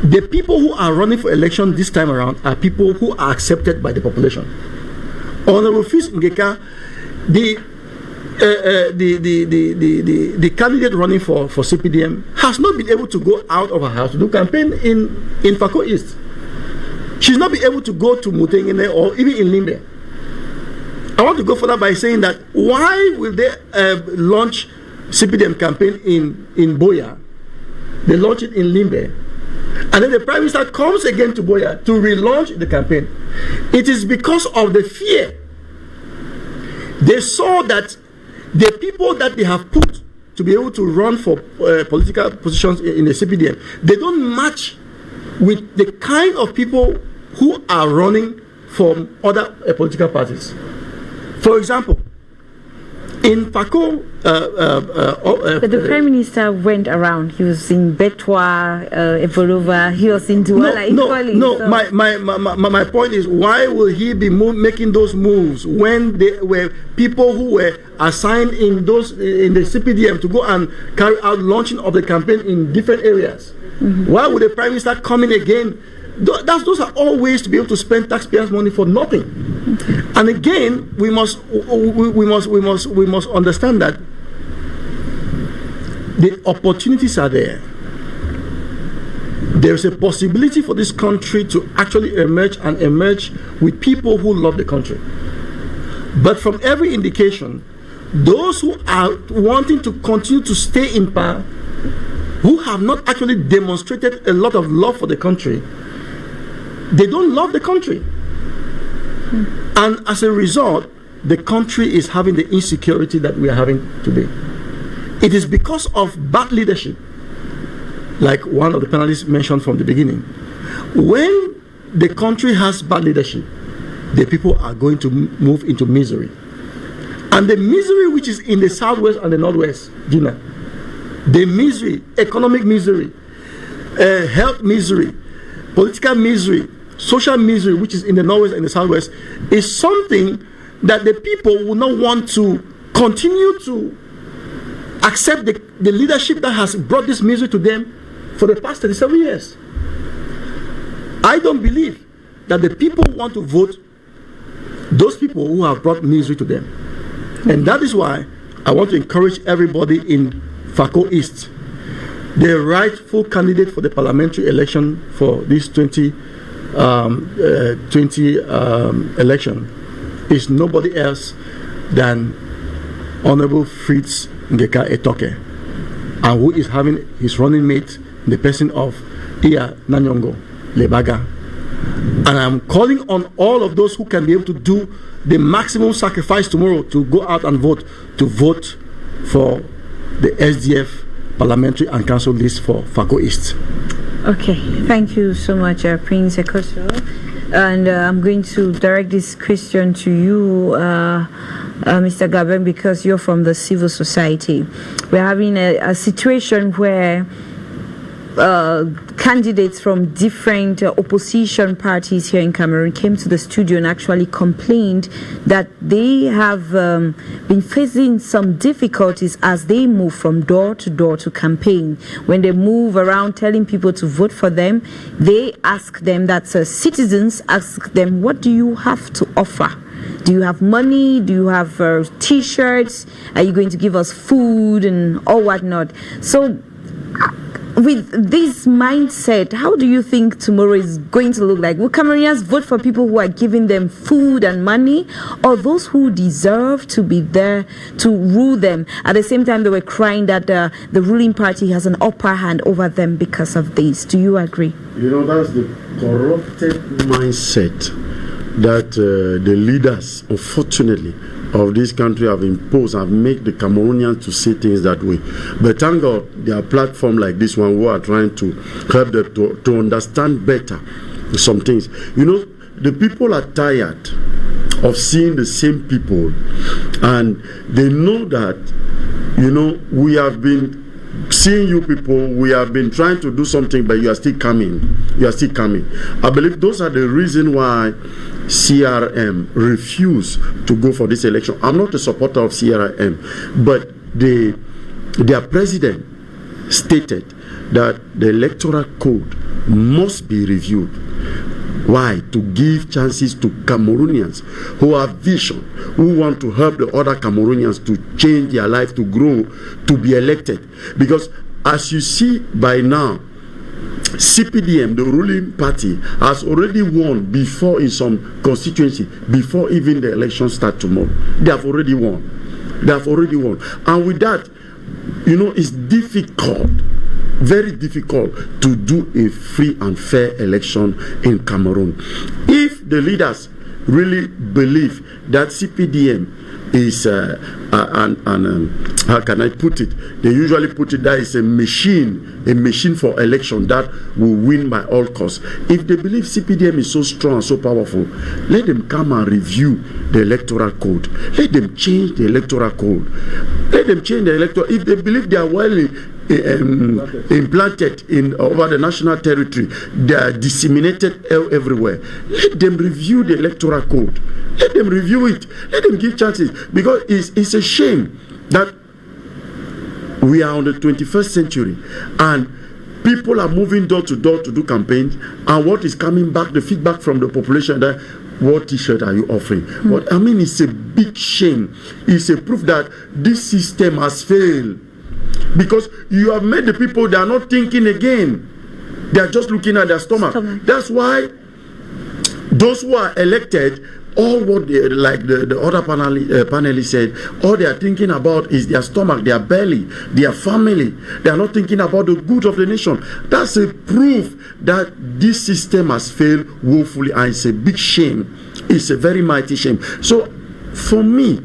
the people who are running for election this time around are people who are accepted by the population. Honorable Fils Ngeka, the candidate running for CPDM, has not been able to go out of her house to do campaign in Fako East. She's not been able to go to Mutengene or even in Limbe. I want to go further by saying that why will they launch CPDM campaign in Boya? They launch it in Limbe. And then the Prime Minister comes again to Boya to relaunch the campaign. It is because of the fear. They saw that the people that they have put to be able to run for political positions in the CPDM, they don't match with the kind of people who are running from other political parties. For example, in Fako, but the Prime Minister went around. He was in Betwa, Evolova. He was in Douala. No. My point is, why will he be making those moves when there were people who were assigned in the CPDM to go and carry out launching of the campaign in different areas? Why would the Prime Minister come in again those are all ways to be able to spend taxpayers' money for nothing. And again, we must understand that the opportunities are there. There is a possibility for this country to actually emerge with people who love the country. But from every indication, those who are wanting to continue to stay in power, who have not actually demonstrated a lot of love for the country, they don't love the country. And as a result, the country is having the insecurity that we are having today. It is because of bad leadership, like one of the panelists mentioned from the beginning. When the country has bad leadership, the people are going to move into misery. And the misery which is in the southwest and the northwest, Gina, the misery, economic misery, health misery, political misery, social misery, which is in the northwest and the southwest, is something that the people will not want to continue to accept the leadership that has brought this misery to them for the past 37 years. I don't believe that the people want to vote those people who have brought misery to them. And that is why I want to encourage everybody in Fako East. The rightful candidate for the parliamentary election for this 2020 election is nobody else than Honorable Fritz Ngeka Etoke, and who is having his running mate in the person of Iya Nanyongo Lebaga. And I'm calling on all of those who can be able to do the maximum sacrifice tomorrow to go out and vote for the SDF parliamentary and council list for Fako East. Okay, thank you so much, Prince Ekoso. And I'm going to direct this question to you, Mr. Gaben, because you're from the civil society. We're having a situation where candidates from different opposition parties here in Cameroon came to the studio and actually complained that they have been facing some difficulties as they move from door to door to campaign. When they move around telling people to vote for them, they ask them, citizens ask them, what do you have to offer? Do you have money? Do you have t-shirts? Are you going to give us food and all whatnot? So with this mindset, how do you think tomorrow is going to look like? Will Cameroonians vote for people who are giving them food and money, or those who deserve to be there to rule them? At the same time, they were crying that the ruling party has an upper hand over them because of this. Do you agree? You know, that's the corrupted mindset that the leaders, unfortunately, of this country have imposed and make the Cameroonians to see things that way. But thank God there are platforms like this one who are trying to help them to understand better some things. You know, the people are tired of seeing the same people, and they know that, you know, we have been seeing you people, we have been trying to do something, but you are still coming. You are still coming. I believe those are the reason why CRM refused to go for this election. I'm not a supporter of CRM, but their president stated that the electoral code must be reviewed. Why? To give chances to Cameroonians who have vision, who want to help the other Cameroonians to change their life, to grow, to be elected. Because as you see by now, CPDM, the ruling party, has already won before in some constituency, before even the election start tomorrow. They have already won. They have already won. And with that, you know, it's difficult, very difficult to do a free and fair election in Cameroon. If the leaders really believe that CPDM is how can I put it? They usually put it that is a machine for election that will win by all costs. If they believe CPDM is so strong and so powerful, let them come and review the electoral code. Let them change the electoral code. Let them change the electoral. If they believe they are well implanted in over the national territory, they are disseminated everywhere, let them review the electoral code. Let them review it. Let them give chances, because it's a shame that we are on the 21st century and People are moving door to door to do campaigns, and what is coming back, the feedback from the population, that what t-shirt are you offering? What I mean, it's a big shame. It's a proof that this system has failed, because you have made the people, they are not thinking again. They are just looking at their stomach. That's why those who are elected, all what they, like the other panelists said, all they are thinking about is their stomach, their belly, their family. They are not thinking about the good of the nation. That's a proof that this system has failed woefully, and it's a big shame. It's a very mighty shame. So for me,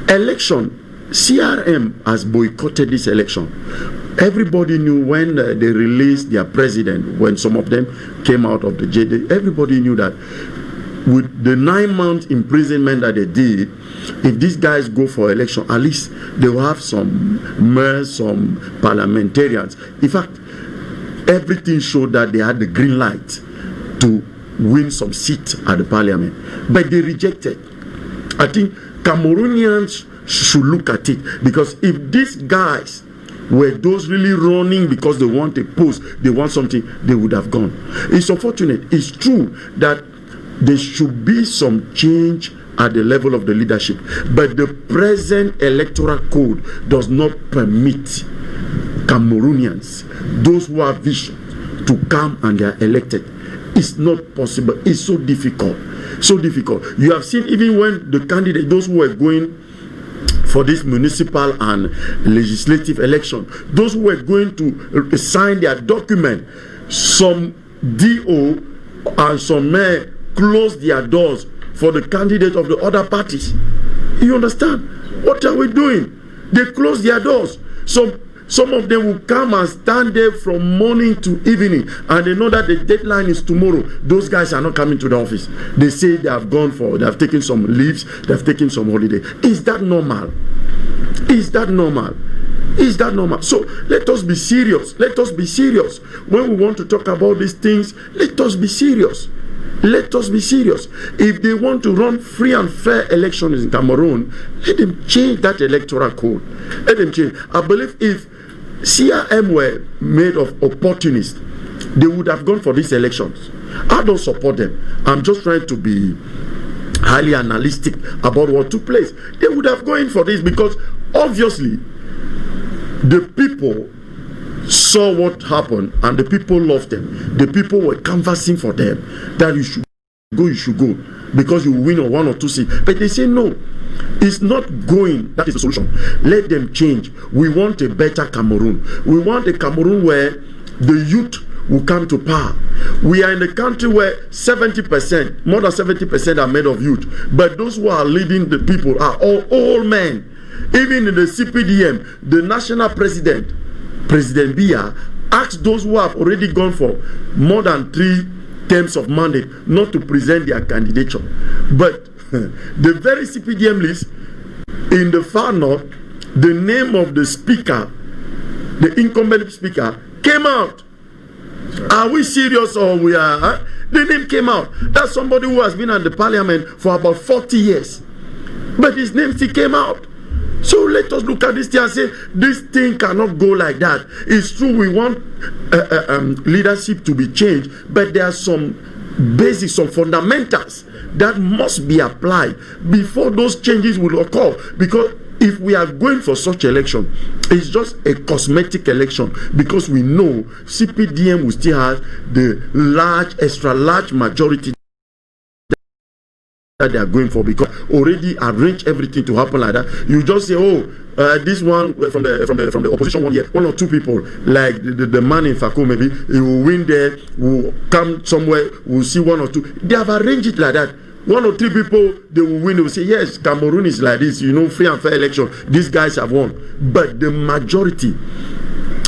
election, CRM has boycotted this election. Everybody knew when they released their president, when some of them came out of the jail, everybody knew that with the 9-month imprisonment that they did, if these guys go for election, at least they will have some mayors, some parliamentarians. In fact, everything showed that they had the green light to win some seats at the parliament. But they rejected. I think Cameroonians should look at it, because if these guys were those really running because they want a post, they want something, they would have gone. It's unfortunate. It's true that there should be some change at the level of the leadership, but the present electoral code does not permit Cameroonians, those who have vision, to come and they are elected. It's not possible. It's so difficult. So difficult. You have seen, even when the candidates, those who were going for this municipal and legislative election, those who were going to sign their document, some DO and some mayor close their doors for the candidate of the other parties. You understand? What are we doing? They close their doors. Some of them will come and stand there from morning to evening, and they know that the deadline is tomorrow. Those guys are not coming to the office. They say they have taken some leaves, they have taken some holiday. Is that normal? Is that normal? Is that normal? So let us be serious. Let us be serious. When we want to talk about these things, let us be serious. Let us be serious. If they want to run free and fair elections in Cameroon, let them change that electoral code. Let them change. I believe if CRM were made of opportunists, they would have gone for these elections. I don't support them. I'm just trying to be highly analytic about what took place. They would have gone for this, because obviously the people saw what happened and the people loved them. The people were canvassing for them, that you should go, because you will win on 1 or 2 seats. But they say no, it's not going. That is the solution. Let them change. We want a better Cameroon. We want a Cameroon where the youth will come to power. We are in a country where 70%, more than 70% are made of youth, but those who are leading the people are all old men. Even in the CPDM, the national president, President Biya, asked those who have already gone for more than 3 terms of mandate not to present their candidature. But the very CPDM list in the far north, the name of the speaker, the incumbent speaker, came out. Are we serious, or we are? Huh? The name came out. That's somebody who has been at the parliament for about 40 years. But his name still came out. So let us look at this thing and say, this thing cannot go like that. It's true we want leadership to be changed, but there are some basics, some fundamentals that must be applied before those changes will occur. Because if we are going for such election, it's just a cosmetic election, because we know CPDM will still have the extra large majority that they are going for, because already arranged everything to happen like that. You just say, oh, this one from the opposition 1 year, 1 or 2 people, like the man in Fcfa, maybe he will win there, will come somewhere, will see 1 or 2. They have arranged it like that. 1 or 3 people, they will win. They will say, yes, Cameroon is like this, free and fair election. These guys have won. But the majority,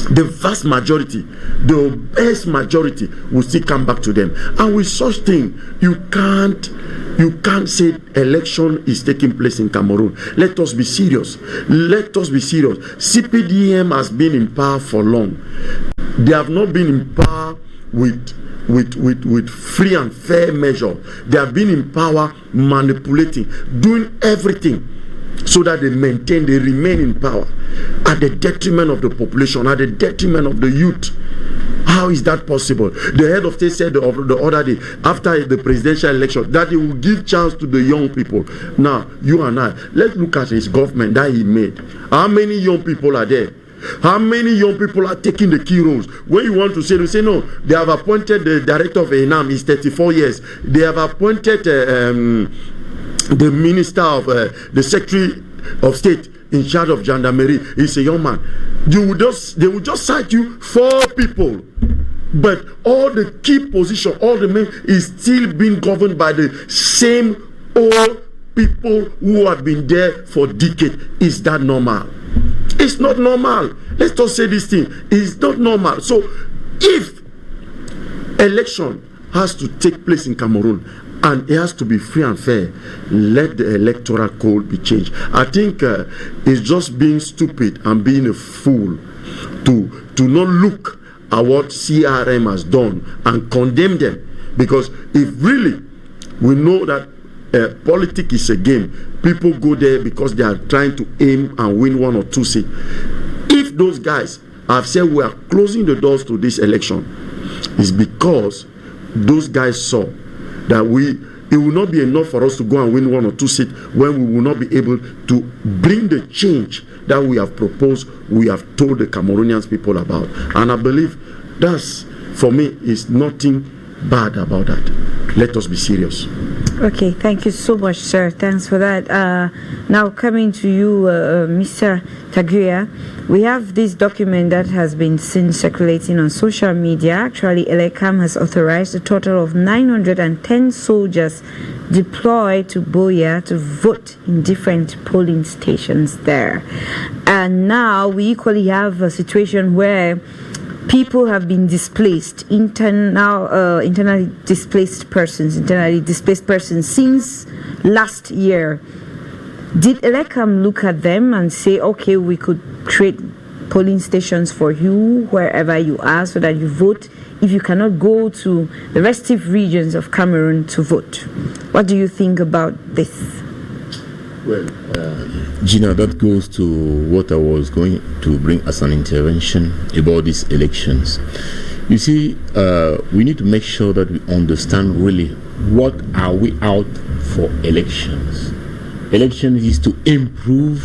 the vast majority, the best majority will still come back to them. And with such thing, you can't say election is taking place in Cameroon. Let us be serious. Let us be serious. CPDM has been in power for long. They have not been in power with free and fair measure. They have been in power manipulating, doing everything so that they remain in power at the detriment of the population, at the detriment of the youth. How is that possible? The head of state said the other day, after the presidential election, that he will give chance to the young people. Now, you and I, let's look at his government that he made. How many young people are there? How many young people are taking the key roles? When you want to say, they say, no, they have appointed the director of ENAM, he's 34 years. They have appointed the minister of the secretary of state in charge of gendarmerie. He's a young man. They will just cite you 4 people, but all the key position, all the men is still being governed by the same old people who have been there for decades. Is that normal? It's not normal. Let's just say this thing. It's not normal. So if election has to take place in Cameroon, and it has to be free and fair, let the electoral code be changed. I think it's just being stupid and being a fool to not look at what CRM has done and condemn them. Because if really we know that politics is a game, people go there because they are trying to aim and win 1 or 2 seats. If those guys have said we are closing the doors to this election, it's because those guys saw that it will not be enough for us to go and win 1 or 2 seats when we will not be able to bring the change that we have proposed, we have told the Cameroonians people about. And I believe that's, for me, is nothing bad about that. Let us be serious. Okay, thank you so much, sir. Thanks for that. Now coming to you, Mr. Taguya, we have this document that has been seen circulating on social media. Actually, ELECAM has authorized a total of 910 soldiers deployed to Boya to vote in different polling stations there. And now we equally have a situation where people have been displaced, internally displaced persons since last year. Did ELECAM look at them and say, okay, we could create polling stations for you wherever you are so that you vote if you cannot go to the restive regions of Cameroon to vote? What do you think about this? Well, Gina, that goes to what I was going to bring as an intervention about these elections. You see, we need to make sure that we understand really what are we out for elections. Elections is to improve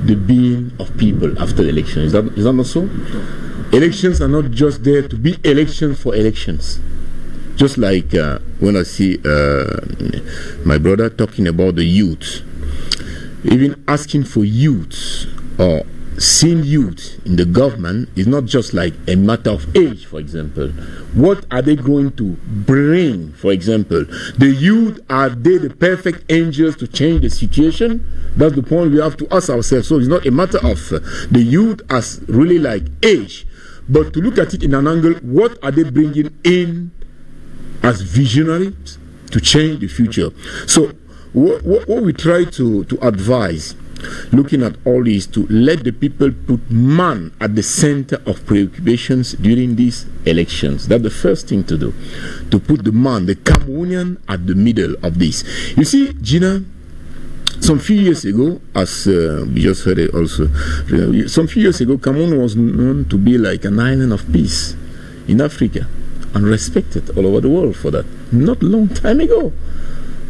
the being of people after the election. Is that not so? Elections are not just there to be elections for elections. Just like when I see my brother talking about the youth, even asking for youth or seeing youth in the government is not just like a matter of age, for example. What are they going to bring, for example? The youth, are they the perfect angels to change the situation? That's the point we have to ask ourselves. So it's not a matter of the youth as really like age, but to look at it in an angle, what are they bringing in as visionaries to change the future? So what we try to advise, looking at all this, to let the people put man at the center of preoccupations during these elections. That's the first thing to do, to put the man, the Cameroonian, at the middle of this. You see, Gina, some few years ago, as we just heard it also, some few years ago, Cameroon was known to be like an island of peace in Africa, and respected all over the world for that. Not a long time ago.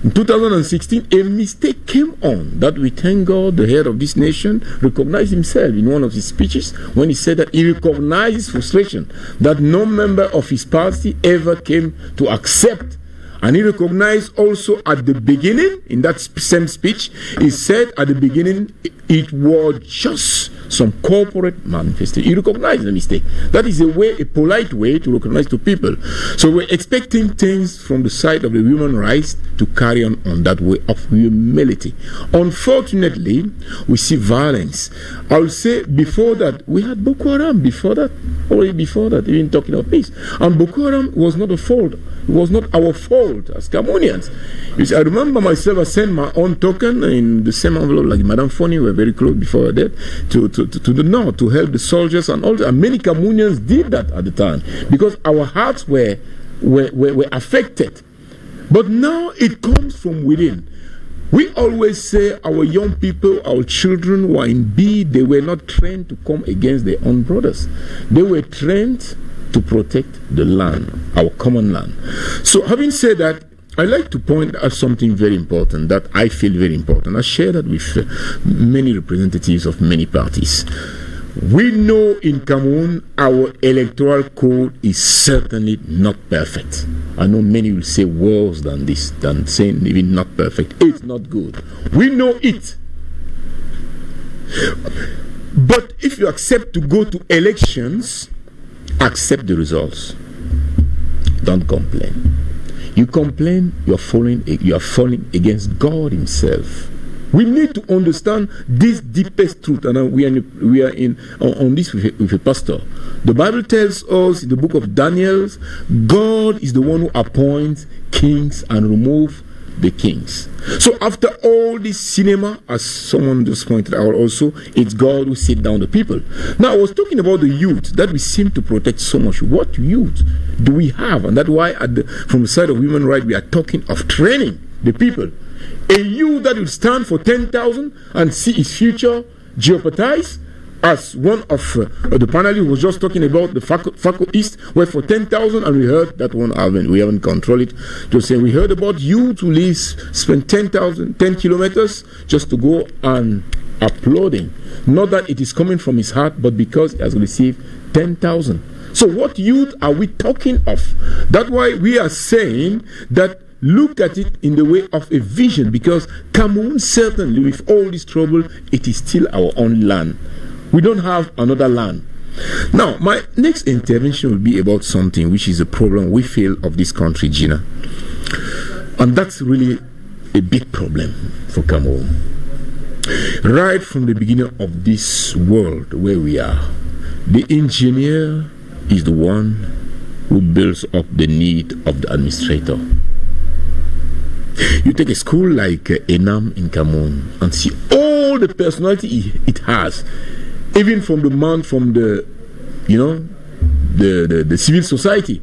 In 2016, a mistake came on that we thank God the head of this nation recognized himself in one of his speeches when he said that he recognized his frustration that no member of his party ever came to accept. And he recognized also at the beginning, in that same speech, he said at the beginning it was just some corporate manifestation. He recognized the mistake. That is a polite way to recognize to people. So we're expecting things from the side of the human rights to carry on that way of humility. Unfortunately, we see violence. I will say before that, we had Boko Haram already before that, even talking of peace. And Boko Haram was not a fault. It was not our fault as Cameroonians. You see, I remember myself, I sent my own token in the same envelope, like Madame Foni, we were very close before that, to the north, to help the soldiers and all that. And many Cameroonians did that at the time, because our hearts were affected. But now it comes from within. We always say our young people, our children were in B, they were not trained to come against their own brothers. They were trained to protect the land, our common land. So having said that, I like to point out something very important that I feel very important. I share that with many representatives of many parties. We know in Cameroon our electoral code is certainly not perfect. I know many will say worse than this, than saying even not perfect. It's not good. We know it. But if you accept to go to elections, accept the results. Don't complain. You complain, you are falling against God Himself. We need to understand this deepest truth, and we are on this with a pastor. The Bible tells us in the book of Daniel, God is the one who appoints kings and removes the kings. So after all this cinema, as someone just pointed out also, it's God who sits down the people. Now I was talking about the youth that we seem to protect so much. What youth do we have? And that's why from the side of human rights we are talking of training the people. A youth that will stand for 10,000 and see his future jeopardized, as one of the panelists was just talking about the Fako East, where for 10,000, and we heard that one, we haven't controlled it, just saying we heard about youth who spend 10 kilometers just to go and uploading. Not that it is coming from his heart, but because he has received 10,000. So what youth are we talking of? That's why we are saying that look at it in the way of a vision, because Cameroon, certainly with all this trouble, it is still our own land. We don't have another land. Now, my next intervention will be about something which is a problem we feel of this country, Gina. And that's really a big problem for Cameroon. Right from the beginning of this world where we are, the engineer is the one who builds up the need of the administrator. You take a school like Enam in Cameroon and see all the personality it has, even from the man from the civil society.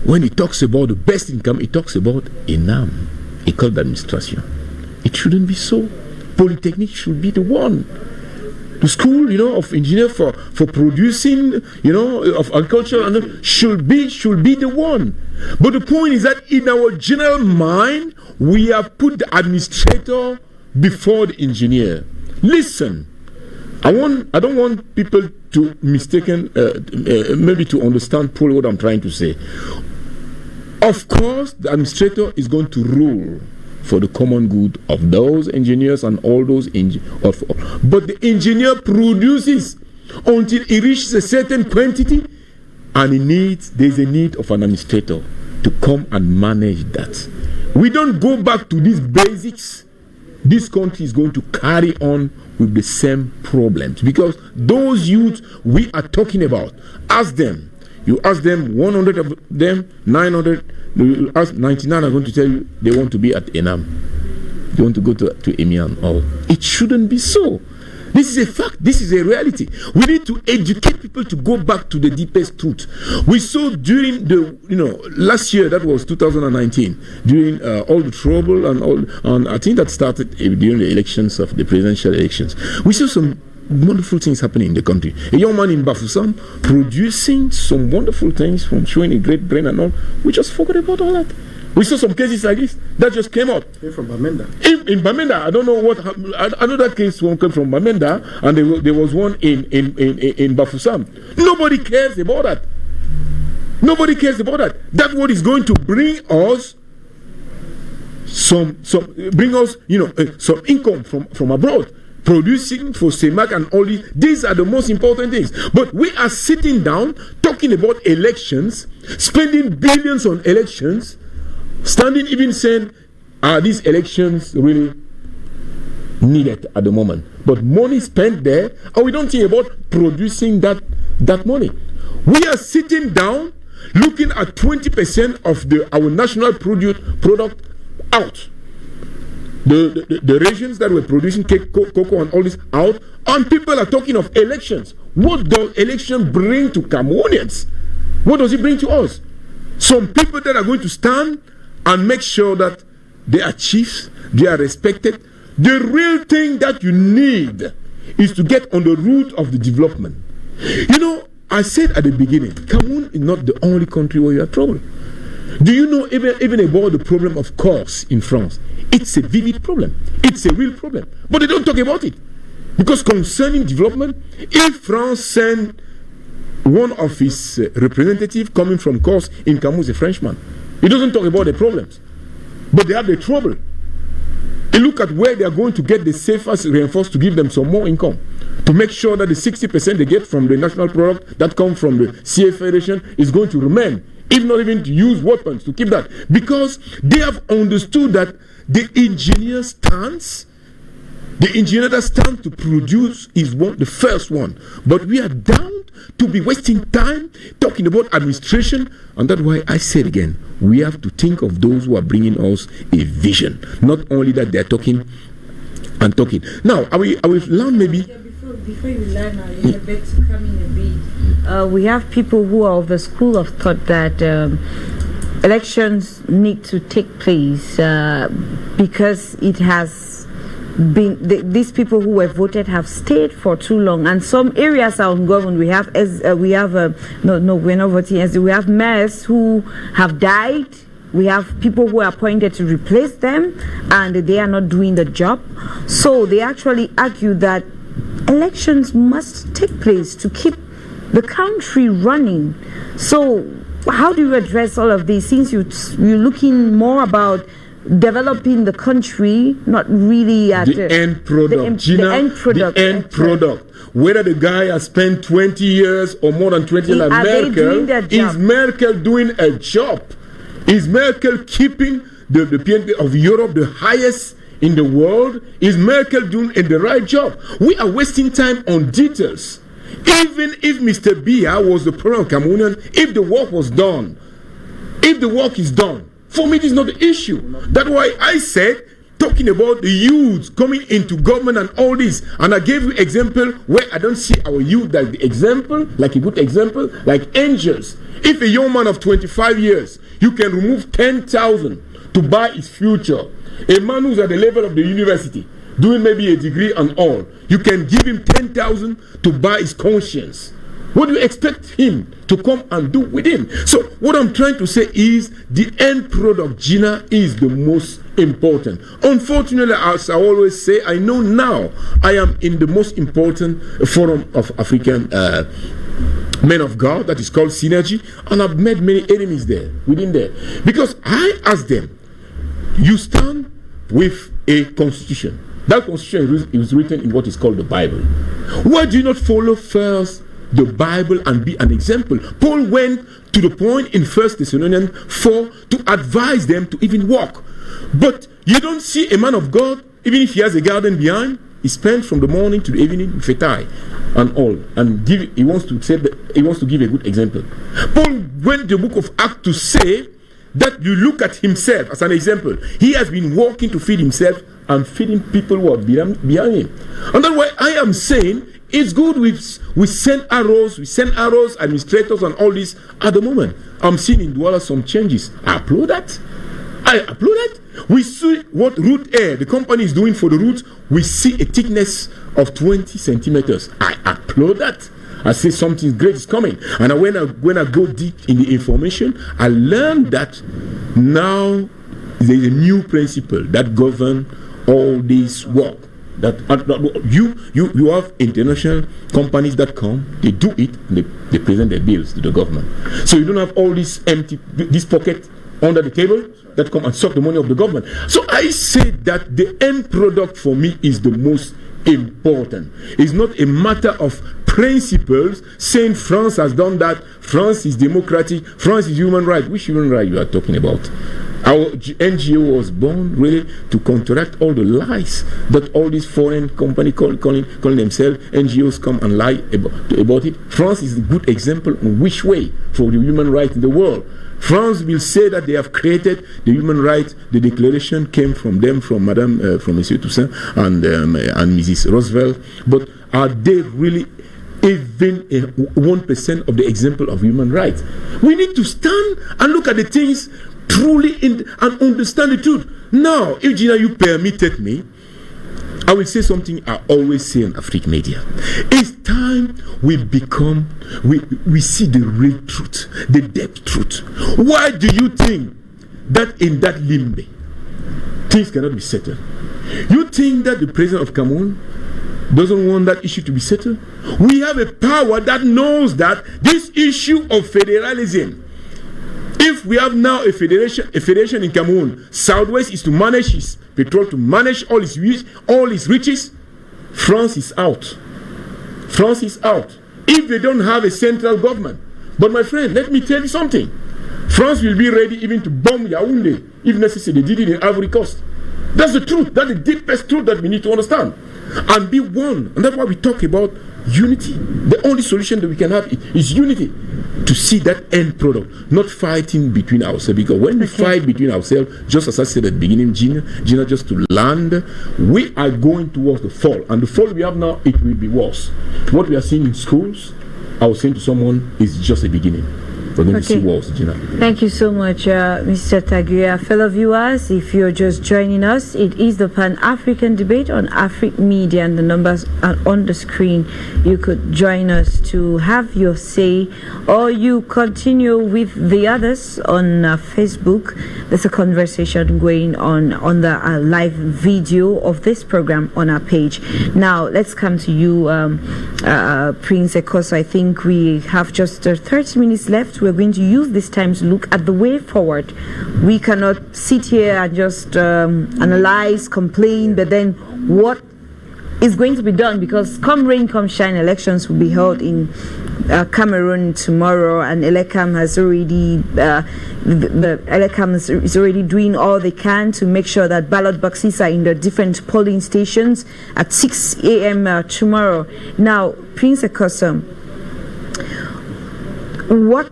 When he talks about the best income, he talks about Enam, École d'Administration. It shouldn't be so. Polytechnic should be the one. The school, of engineer for producing, of agriculture, and should be the one. But the point is that in our general mind, we have put the administrator before the engineer. Listen, I don't want people to mistaken, maybe to understand poorly what I'm trying to say. Of course, the administrator is going to rule for the common good of those engineers and all those but the engineer produces until he reaches a certain quantity, and there's a need of an administrator to come and manage that. We don't go back to these basics. This country is going to carry on with the same problems, because those youth we are talking about, you ask them 100 of them, 900, you ask 99 are going to tell you they want to be at Enam, they want to go to Emian. It shouldn't be so. This is a fact. This is a reality. We need to educate people to go back to the deepest truth. We saw during the last year, that was 2019, during all the trouble and I think that started during the elections of the presidential elections. We saw some wonderful things happening in the country. A young man in Bafoussam producing some wonderful things, from showing a great brain and all. We just forgot about all that. We saw some cases like this that just came out. From Bamenda. In Bamenda, I don't know what happened. I know that case one came from Bamenda, and there was one in Bafoussam. Nobody cares about that. Nobody cares about that. That's what is going to bring us some income from abroad. Producing for CEMAC and all these. These are the most important things. But we are sitting down talking about elections, spending billions on elections, standing even saying, are these elections really needed at the moment? But money spent there, and we don't think about producing that money. We are sitting down looking at 20% of our national product out. The regions that were producing cocoa and all this out, and people are talking of elections. What does election bring to Cameroonians? What does it bring to us? Some people that are going to stand and make sure that they are chiefs, they are respected. The real thing that you need is to get on the route of the development. You know, I said at the beginning, Cameroon is not the only country where you have trouble. Do you know even about the problem of course in France? It's a vivid problem. It's a real problem. But they don't talk about it. Because concerning development, if France send one of its representatives coming from course in Cameroon is a Frenchman, he doesn't talk about the problems. But they have the trouble. They look at where they are going to get the safest reinforced to give them some more income. To make sure that the 60% they get from the national product that come from the CFA is going to remain. If not even to use weapons to keep that. Because they have understood that the engineer that stands to produce is the first one. But we are down to be wasting time talking about administration. And that's why I said again, we have to think of those who are bringing us a vision. Not only that they are talking and talking. Now, I will learn maybe... Before you learn, a bit coming a bit. We have people who are of the school of thought that elections need to take place because it has been these people who were voted have stayed for too long, and some areas are ungoverned. We have we're not voting as we have mayors who have died. We have people who are appointed to replace them, and they are not doing the job. So they actually argue that elections must take place to keep the country running. So how do you address all of these, since you're looking more about developing the country, not really at the end product, the end product. Whether the guy has spent 20 years or more than 20 years, like Merkel, is Merkel doing a job? Is Merkel keeping the PNB of Europe the highest in the world? Is Merkel doing the right job? We are wasting time on details. Even if Mr. Biya was the president of Cameroon, if the work was done, if the work is done, for me, it is not the issue. That's why I said, talking about the youth coming into government and all this, and I gave you example where I don't see our youth like the example, like a good example, like angels. If a young man of 25 years, you can remove 10,000 to buy his future. A man who's at the level of the university, doing maybe a degree and all, you can give him 10,000 to buy his conscience. What do you expect him to come and do with him? So what I'm trying to say is the end product, Gina, is the most important. Unfortunately, as I always say, I know now I am in the most important forum of African men of God that is called Synergy, and I've met many enemies there, within there. Because I asked them, you stand with a constitution. That constitution is written in what is called the Bible. Why do you not follow first the Bible and be an example? Paul went to the point in 1 Thessalonians 4 to advise them to even walk. But you don't see a man of God, even if he has a garden behind, he spends from the morning to the evening with a tie and all, and he wants to give a good example. Paul went to the book of Acts to say that you look at himself as an example. He has been working to feed himself and feeding people who are behind him. And that's why I am saying it's good we send arrows, administrators and all this at the moment. I'm seeing in Douala some changes. I applaud that. We see what root air, the company is doing for the roots. We see a thickness of 20 centimeters. I applaud that. I say something great is coming. And when I go deep in the information, I learned that now there's a new principle that governs all this work. That you have international companies that come, they do it, they present their bills to the government. So you don't have all this pocket under the table that come and suck the money of the government. So I say that the end product for me is the most important. It's not a matter of principles saying France has done that, France is democratic, France is human rights. Which human right you are talking about? Our NGO was born really to counteract all the lies that all these foreign companies calling themselves NGOs come and lie about it. France is a good example on which way for the human rights in the world. France will say that they have created the human rights. The declaration came from them, from Monsieur Toussaint and Mrs. Roosevelt. But are they really even 1% of the example of human rights? We need to stand and look at the things truly and understand the truth. Now, if Gina, you permitted me, I will say something I always say in Afrique media. It's time we see the real truth, the depth truth. Why do you think that in that limbo, things cannot be settled? You think that the president of Cameroon doesn't want that issue to be settled? We have a power that knows that this issue of federalism, if we have now a federation in Cameroon, Southwest is to manage his petrol, to manage all his riches. France is out. France is out. If they don't have a central government. But my friend, let me tell you something. France will be ready even to bomb Yaoundé, if necessary. They did it in Ivory Coast. That's the truth. That's the deepest truth that we need to understand. And be one. And that's why we talk about unity. The only solution that we can have is unity. To see that end product, not fighting between ourselves. Because when we fight between ourselves, just as I said at the beginning, Gina, just to land, we are going towards the fall. And the fall we have now, it will be worse. What we are seeing in schools, I was saying to someone, is just a beginning. We're going to see worse, Gina. Thank you so much, Mr. Taguia. Fellow viewers, if you're just joining us, it is the Pan-African debate on Afrique Media, and the numbers are on the screen. You could join us to have your say, or you continue with the others on Facebook. There's a conversation going on the live video of this program on our page. Now, let's come to you, Prince Ekoso. I think we have just 30 minutes left. We're going to use this time to look at the way forward. We cannot sit here and just analyze, complain, but then what is going to be done? Because come rain, come shine, elections will be held in Cameroon tomorrow, and Elecam has already Elecam is already doing all they can to make sure that ballot boxes are in the different polling stations at 6 a.m. Tomorrow. Now, Prince Ekoso, what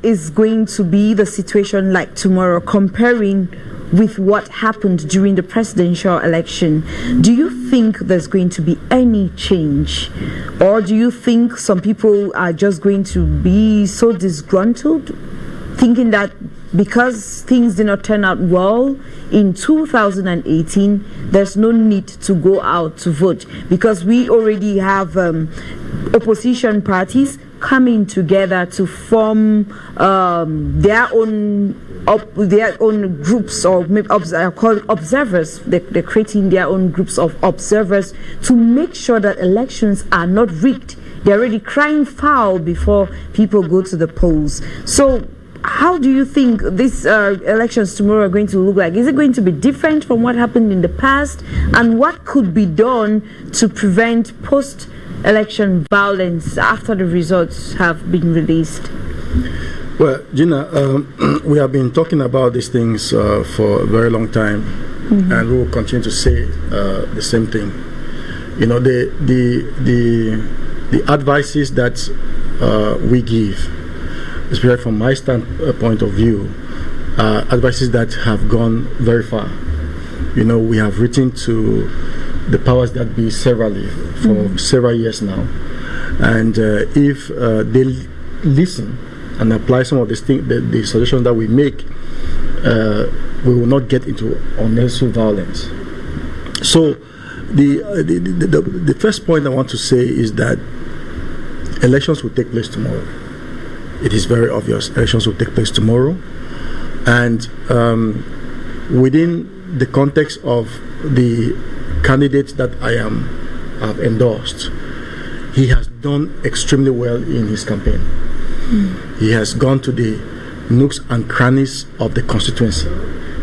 is going to be the situation like tomorrow, comparing with what happened during the presidential election? Do you think there's going to be any change, or do you think some people are just going to be so disgruntled, thinking that because things did not turn out well in 2018, there's no need to go out to vote, because we already have opposition parties coming together to form their own groups, or maybe called observers. They're creating their own groups of observers to make sure that elections are not rigged. They're already crying foul before people go to the polls. So how do you think these elections tomorrow are going to look like? Is it going to be different from what happened in the past? And what could be done to prevent post-election violence after the results have been released? Well, Gina, we have been talking about these things for a very long time, and we will continue to say the same thing. You know, the advices that we give, especially from my standpoint of view, advices that have gone very far. You know, we have written to the powers that be severally for several years now, and if they listen and apply some of the suggestions that we make, we will not get into unnecessary violence. So the first point I want to say is that elections will take place tomorrow. It is very obvious. Elections will take place tomorrow, and within the context of the candidate that I have endorsed, he has done extremely well in his campaign. He has gone to the nooks and crannies of the constituency.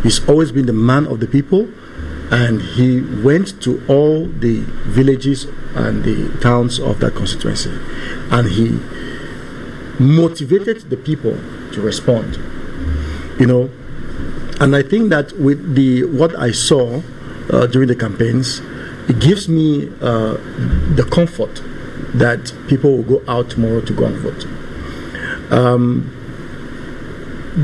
He's always been the man of the people, and he went to all the villages and the towns of that constituency, and he motivated the people to respond. You know, and I think that with what I saw during the campaigns, it gives me the comfort that people will go out tomorrow to go and vote.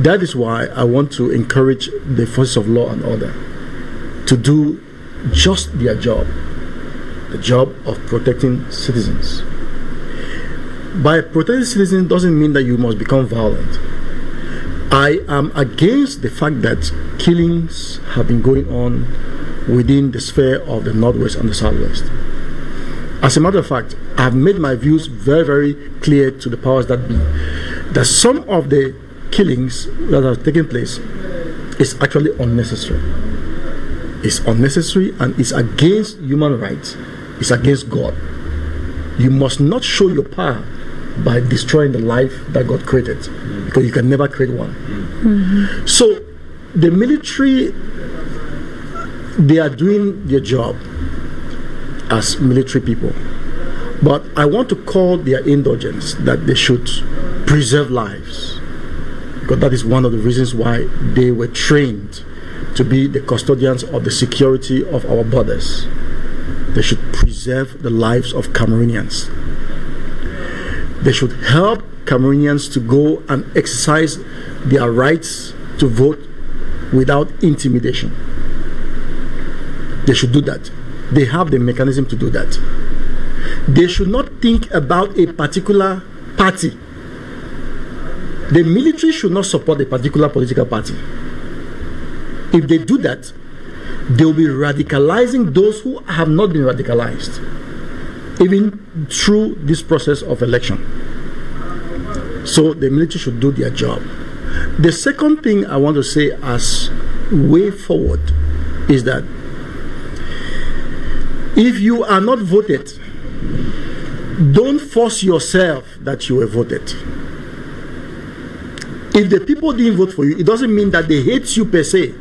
That is why I want to encourage the forces of law and order to do just their job, the job of protecting citizens. By protecting citizens doesn't mean that you must become violent. I am against the fact that killings have been going on within the sphere of the Northwest and the Southwest. As a matter of fact, I have made my views very, very clear to the powers that be, that some of the killings that have taken place is actually unnecessary. It's unnecessary and it's against human rights. It's against God. You must not show your power by destroying the life that God created, because you can never create one. Mm-hmm. So the military, they are doing their job as military people, but I want to call their indulgence that they should preserve lives, because that is one of the reasons why they were trained to be the custodians of the security of our borders. They should preserve the lives of Cameroonians. They should help Cameroonians to go and exercise their rights to vote without intimidation. They should do that. They have the mechanism to do that. They should not think about a particular party. The military should not support a particular political party. If they do that, they will be radicalizing those who have not been radicalized, even through this process of election. So the military should do their job. The second thing I want to say as way forward is that if you are not voted, don't force yourself that you were voted. If the people didn't vote for you, it doesn't mean that they hate you per se.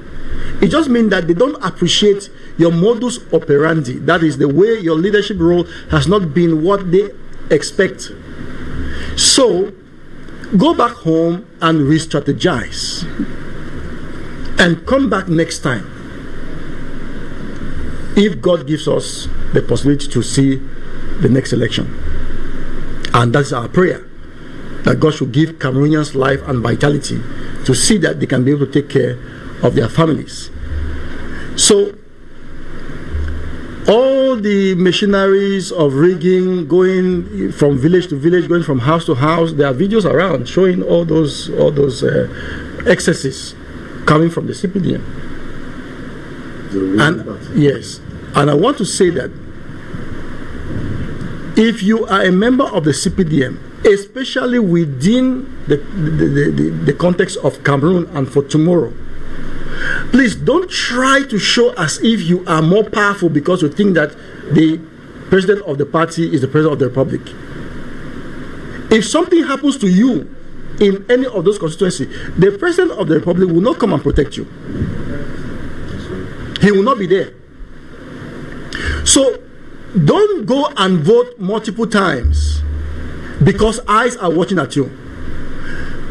It just means that they don't appreciate your modus operandi. That is, the way your leadership role has not been what they expect. So, go back home and re-strategize. And come back next time, if God gives us the possibility to see the next election. And that's our prayer, that God should give Cameroonians life and vitality to see that they can be able to take care of their families. So all the machineries of rigging, going from village to village, going from house to house, there are videos around showing all those excesses coming from the CPDM. And yes, and I want to say that if you are a member of the CPDM, especially within the context of Cameroon and for tomorrow, please don't try to show as if you are more powerful because you think that the president of the party is the president of the republic. If something happens to you in any of those constituencies, the president of the republic will not come and protect you. He will not be there. So don't go and vote multiple times because eyes are watching at you.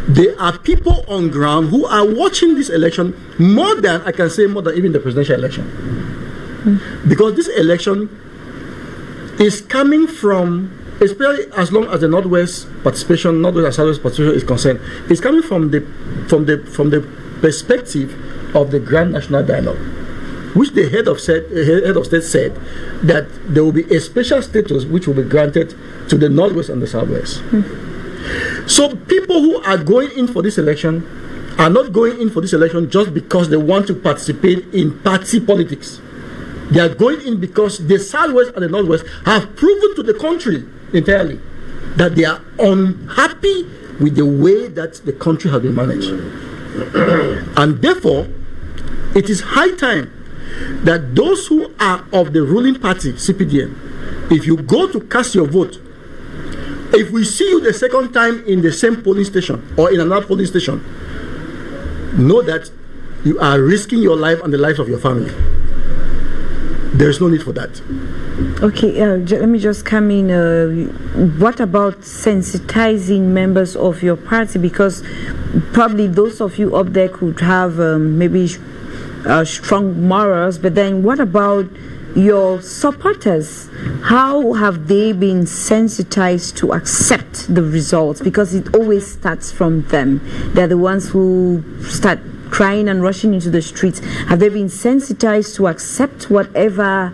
There are people on ground who are watching this election more than, I can say, more than even the presidential election. Because this election is coming from, especially as long as the Northwest participation, Northwest and Southwest participation is concerned, it's coming from the perspective of the Grand National Dialogue, which the head of state said that there will be a special status which will be granted to the Northwest and the Southwest. So people who are going in for this election are not going in for this election just because they want to participate in party politics. They are going in because the Southwest and the Northwest have proven to the country entirely that they are unhappy with the way that the country has been managed. And therefore, it is high time that those who are of the ruling party, CPDM, if you go to cast your vote, if we see you the second time in the same polling station or in another polling station, know that you are risking your life and the lives of your family. There is no need for that. Okay, let me just come in. What about sensitizing members of your party? Because probably those of you up there could have maybe strong morals, but then what about your supporters? How have they been sensitized to accept the results? Because it always starts from them. They're the ones who start crying and rushing into the streets. Have they been sensitized to accept whatever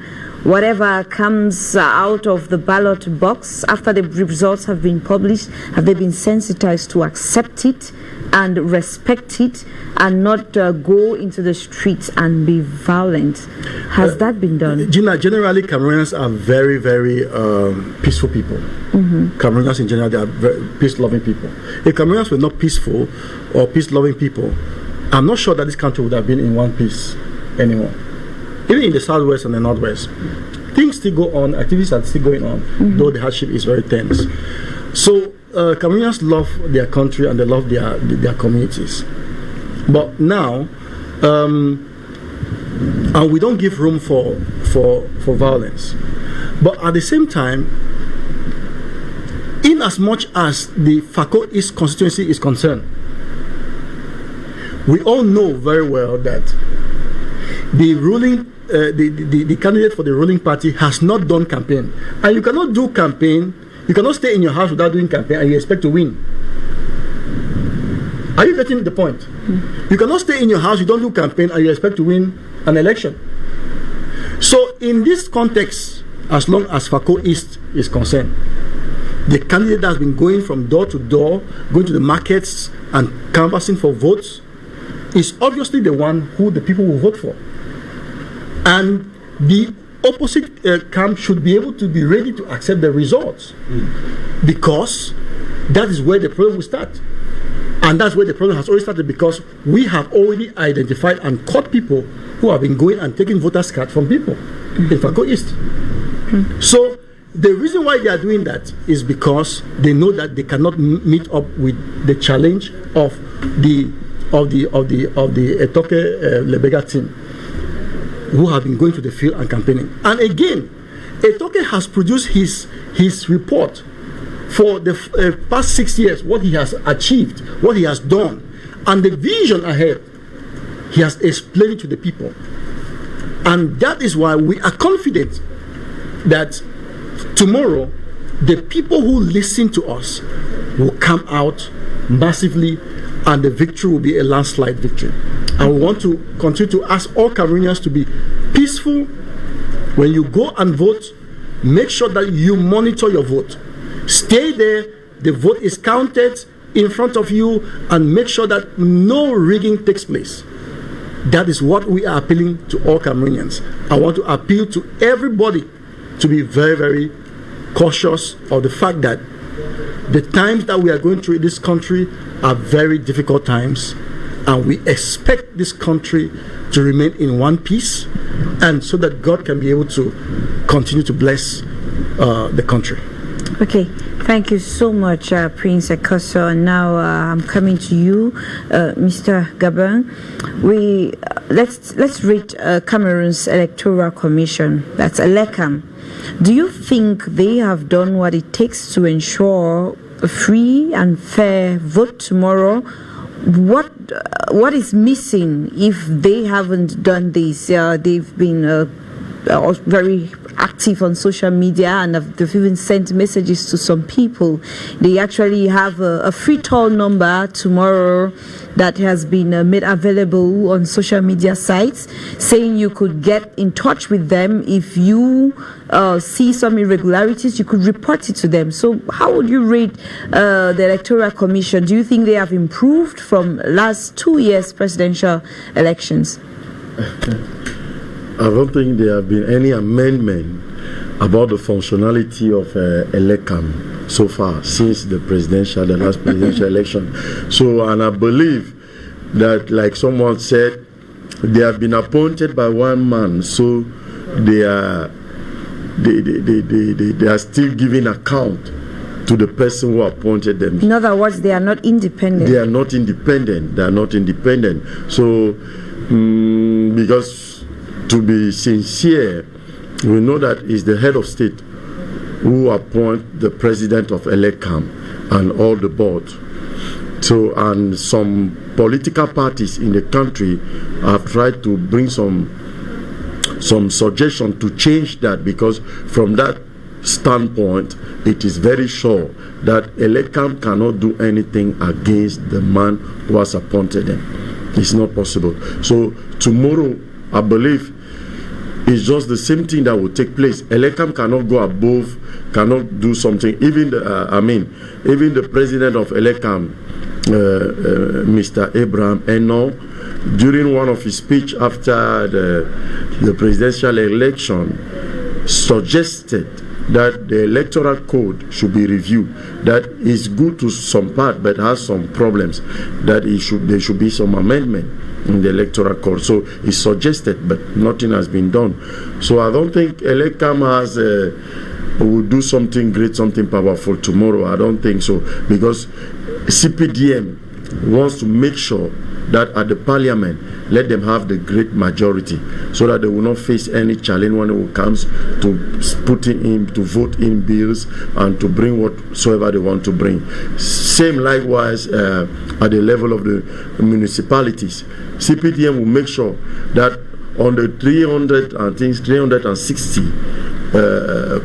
comes out of the ballot box after the results have been published? Have they been sensitized to accept it and respect it and not go into the streets and be violent. Has that been done? Gina, generally Cameroonians are very, very peaceful people. Cameroonians in general, they are very peace-loving people. If Cameroonians were not peaceful or peace-loving people, I'm not sure that this country would have been in one piece anymore. Even in the southwest and the northwest, things still go on, activities are still going on, though the hardship is very tense. So Cameroonians love their country and they love their communities. But now, and we don't give room for violence. But at the same time, in as much as the Fako East constituency is concerned, we all know very well that the ruling, the candidate for the ruling party has not done campaign. And you cannot do campaign, you cannot stay in your house without doing campaign and you expect to win. Are you getting the point? You cannot stay in your house, you don't do campaign and you expect to win an election. So in this context, as long as Fako East is concerned, the candidate has been going from door to door, going to the markets and canvassing for votes, is obviously the one who the people will vote for. And the opposite camp should be able to be ready to accept the results, because that is where the problem will start. And that's where the problem has already started, because we have already identified and caught people who have been going and taking voters' cards from people in Fako East. So the reason why they are doing that is because they know that they cannot meet up with the challenge of the Etoke Lebega team, who have been going to the field and campaigning. And again, Etoke has produced his report for the past 6 years, what he has achieved, what he has done, and the vision ahead. He has explained it to the people. And that is why we are confident that tomorrow, the people who listen to us will come out massively, and the victory will be a landslide victory. And we want to continue to ask all Cameroonians to be peaceful. When you go and vote, make sure that you monitor your vote. Stay there, the vote is counted in front of you, and make sure that no rigging takes place. That is what we are appealing to all Cameroonians. I want to appeal to everybody to be very, very cautious of the fact that the times that we are going through in this country are very difficult times, and we expect this country to remain in one piece, and so that God can be able to continue to bless the country. Okay, thank you so much, Prince Ekoso. And now I'm coming to you, Mr. Gabon. Let's read Cameroon's Electoral Commission. That's ELECAM. Do you think they have done what it takes to ensure a free and fair vote tomorrow? What is missing if they haven't done this? They've been very active on social media, and they've even sent messages to some people. They actually have a free toll number tomorrow that has been made available on social media sites, saying you could get in touch with them if you see some irregularities. You could report it to them. So how would you rate the Electoral Commission? Do you think they have improved from last 2 years presidential elections? I don't think there have been any amendment about the functionality of ELECAM so far since the last presidential election. So, and I believe that, like someone said, they have been appointed by one man, so they are still giving account to the person who appointed them. In other words, they are not independent. They are not independent. They are not independent. So, because to be sincere, we know that it's the head of state who appoint the president of ELECAM and all the board. So, and some political parties in the country have tried to bring some suggestion to change that, because from that standpoint, it is very sure that ELECAM cannot do anything against the man who has appointed them. It's not possible. So tomorrow, I believe, it's just the same thing that will take place. Elekam cannot go above, cannot do something. Even the president of Elekam, Mr. Abraham Eno, during one of his speech after the presidential election, suggested that the electoral code should be reviewed. That is good to some part, but has some problems. That there should be some amendment in the electoral code. So it's suggested, but nothing has been done. So I don't think Elekam will do something great, something powerful tomorrow. I don't think so, because CPDM wants to make sure that at the parliament, let them have the great majority, so that they will not face any challenge when it comes to to vote in bills and to bring whatsoever they want to bring. Same likewise at the level of the municipalities. CPDM will make sure that on the 360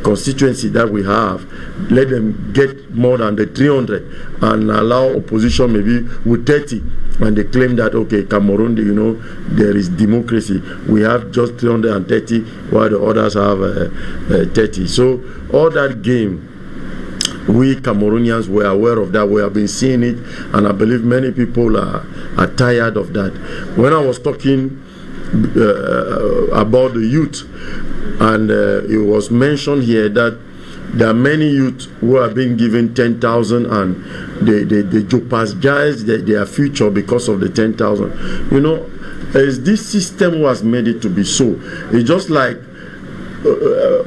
constituency that we have, let them get more than the 300 and allow opposition maybe with 30, and they claim that, okay, Cameroon, there is democracy. We have just 330 while the others have 30. So all that game, we Cameroonians were aware of that. We have been seeing it, and I believe many people are tired of that. When I was talking about the youth, and it was mentioned here that there are many youth who are being given 10,000 and they jeopardize their future because of the 10,000. As this system was made it to be so. It's just like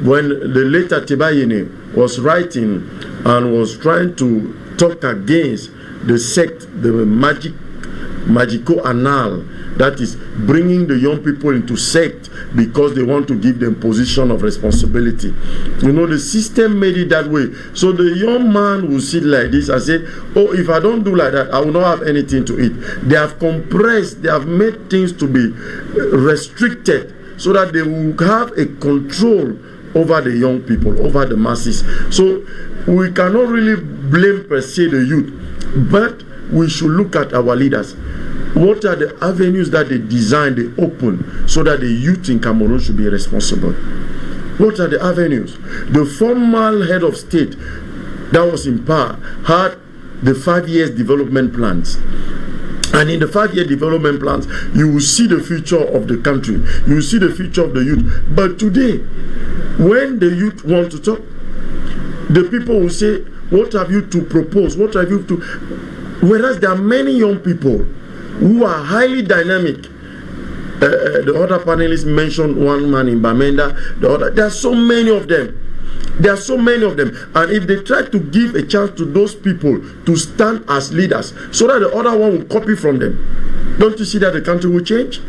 when the late Atibayene was writing and was trying to talk against the sect, the magico anal, that is bringing the young people into sect because they want to give them position of responsibility. The system made it that way. So the young man will sit like this and say, oh, if I don't do like that, I will not have anything to eat. They have compressed, they have made things to be restricted so that they will have a control over the young people, over the masses. So we cannot really blame per se the youth, but we should look at our leaders. What are the avenues that they design, they open, so that the youth in Cameroon should be responsible? What are the avenues? The former head of state that was in power had the 5 years development plans. And in the 5-year development plans, you will see the future of the country. You will see the future of the youth. But today, when the youth want to talk, the people will say, what have you to propose? What have you to... Whereas there are many young people who are highly dynamic. The other panelists mentioned one man in Bamenda, there are so many of them. There are so many of them. And if they try to give a chance to those people to stand as leaders, so that the other one will copy from them, don't you see that the country will change?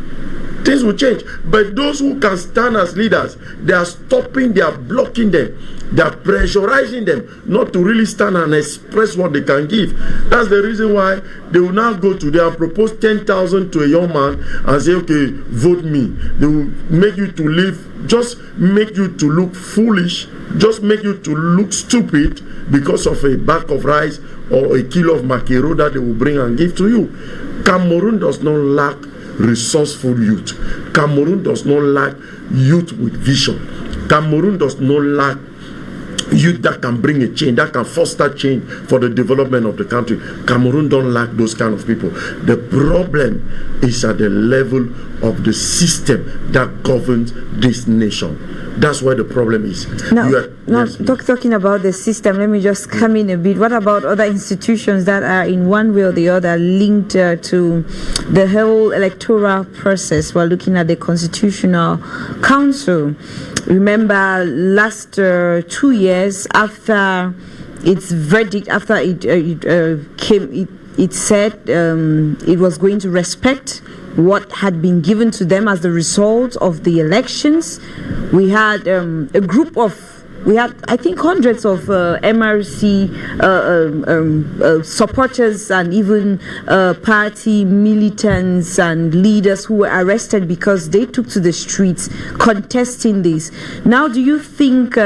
Things will change. But those who can stand as leaders, they are stopping, they are blocking them, they are pressurizing them not to really stand and express what they can give. That's the reason why they will now go to them and propose 10,000 to a young man and say, okay, vote me. They will make you to live, just make you to look foolish, just make you to look stupid because of a bag of rice or a kilo of mackerel that they will bring and give to you. Cameroon does not lack resourceful youth. Cameroon does not lack youth with vision. Cameroon does not lack youth that can bring a change, that can foster change for the development of the country. Cameroon don't lack those kind of people. The problem is at the level of the system that governs this nation. That's where the problem is. Talking about the system, let me just come in a bit. What about other institutions that are in one way or the other linked to the whole electoral process? We're looking at the Constitutional Council. Remember, last 2 years after its verdict, after it came, it said it was going to respect what had been given to them as the result of the elections. We had a group of, I think, hundreds of MRC supporters and even party militants and leaders who were arrested because they took to the streets contesting this. Now, do you think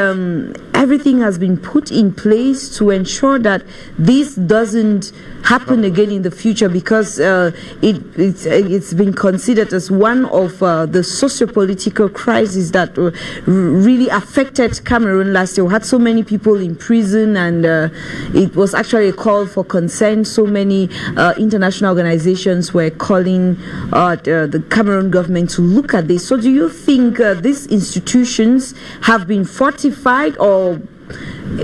everything has been put in place to ensure that this doesn't happen again in the future, because it's been considered as one of the socio-political crises that really affected Cameroon last year. We had so many people in prison, and it was actually a call for consent. So many international organizations were calling the Cameroon government to look at this. So do you think these institutions have been fortified, or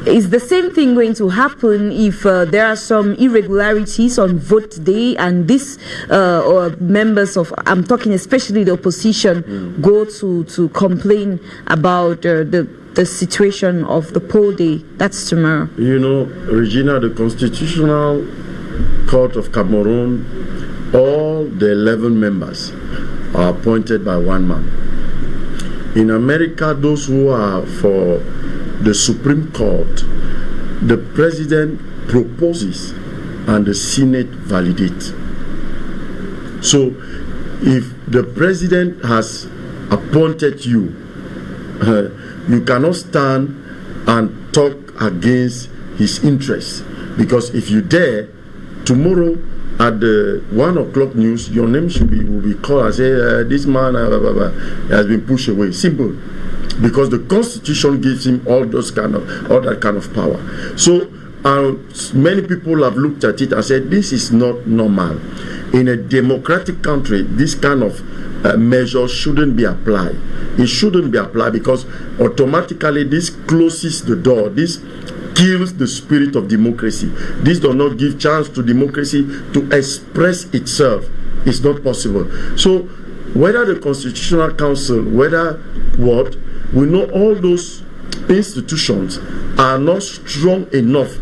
is the same thing going to happen if there are some irregularities on vote day, and these or members of, I'm talking especially the opposition, go to complain about the situation of the poll day? That's tomorrow. You know, Regina, the Constitutional Court of Cameroon, all the 11 members are appointed by one man. In America, those who are for the Supreme Court, the president proposes and the Senate validates. So if the president has appointed you, you cannot stand and talk against his interests, because if you dare, tomorrow at the 1 o'clock news, your name will be called and say this man has been pushed away. Simple. Because the Constitution gives him all that kind of power. So many people have looked at it and said this is not normal. In a democratic country, this kind of measure shouldn't be applied. It shouldn't be applied, because automatically this closes the door. This kills the spirit of democracy. This does not give chance to democracy to express itself. It's not possible. So whether the Constitutional Council, whether what, we know all those institutions are not strong enough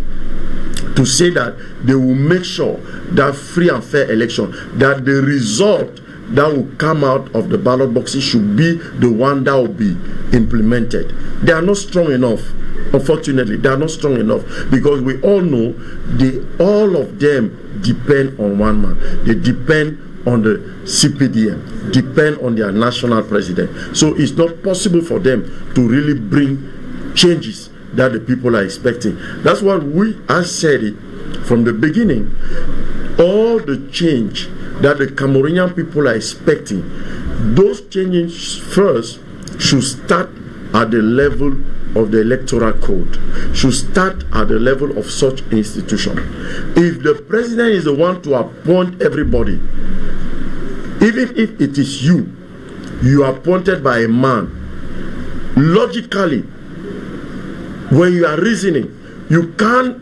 to say that they will make sure that free and fair election, that the result that will come out of the ballot boxes should be the one that will be implemented. They are not strong enough. Unfortunately, they are not strong enough, because we all know all of them depend on one man. They depend on the CPDM, depend on their national president. So it's not possible for them to really bring changes that the people are expecting. That's what I said it from the beginning. All the change that the Cameroonian people are expecting, those changes first should start at the level of the electoral code, should start at the level of such institution. If the president is the one to appoint everybody, even if it is you are appointed by a man, logically, when you are reasoning, you can't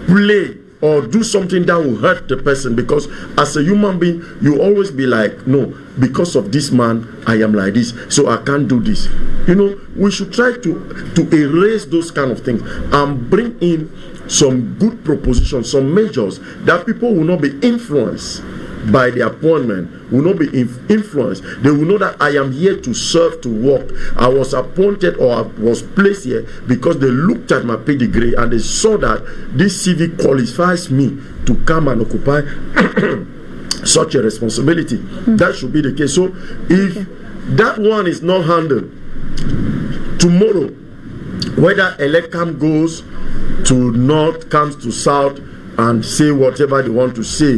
play or do something that will hurt the person, because as a human being, you always be like, no, because of this man, I am like this, so I can't do this. You know, we should try to erase those kind of things and bring in some good propositions, some measures that people will not be influenced by the appointment, will not be influenced. They will know that I am here to serve, to work. I was appointed or I was placed here because they looked at my pedigree and they saw that this CV qualifies me to come and occupy such a responsibility. That should be the case. So if that one is not handled, tomorrow, whether Elecam goes to north, comes to south, and say whatever they want to say,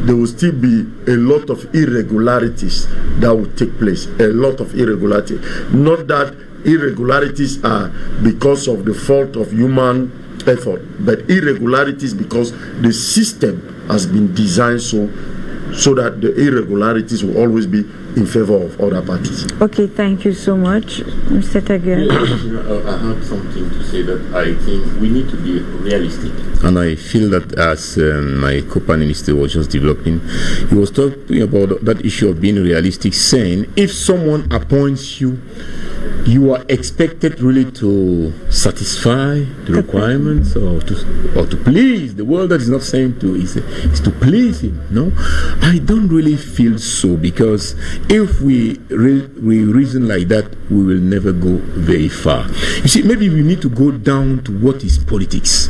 there will still be a lot of irregularities that will take place. A lot of irregularities. Not that irregularities are because of the fault of human effort, but irregularities because the system has been designed so that the irregularities will always be in favor of other parties. Okay, thank you so much, Mr. Tager. I have something to say that I think we need to be realistic. And I feel that as my co-panelist was just developing, he was talking about that issue of being realistic, saying if someone appoints you, you are expected really to satisfy the requirements or to please. The word that is not saying to is to please him. No, I don't really feel so, because if we reason like that, we will never go very far. You see, maybe we need to go down to what is politics.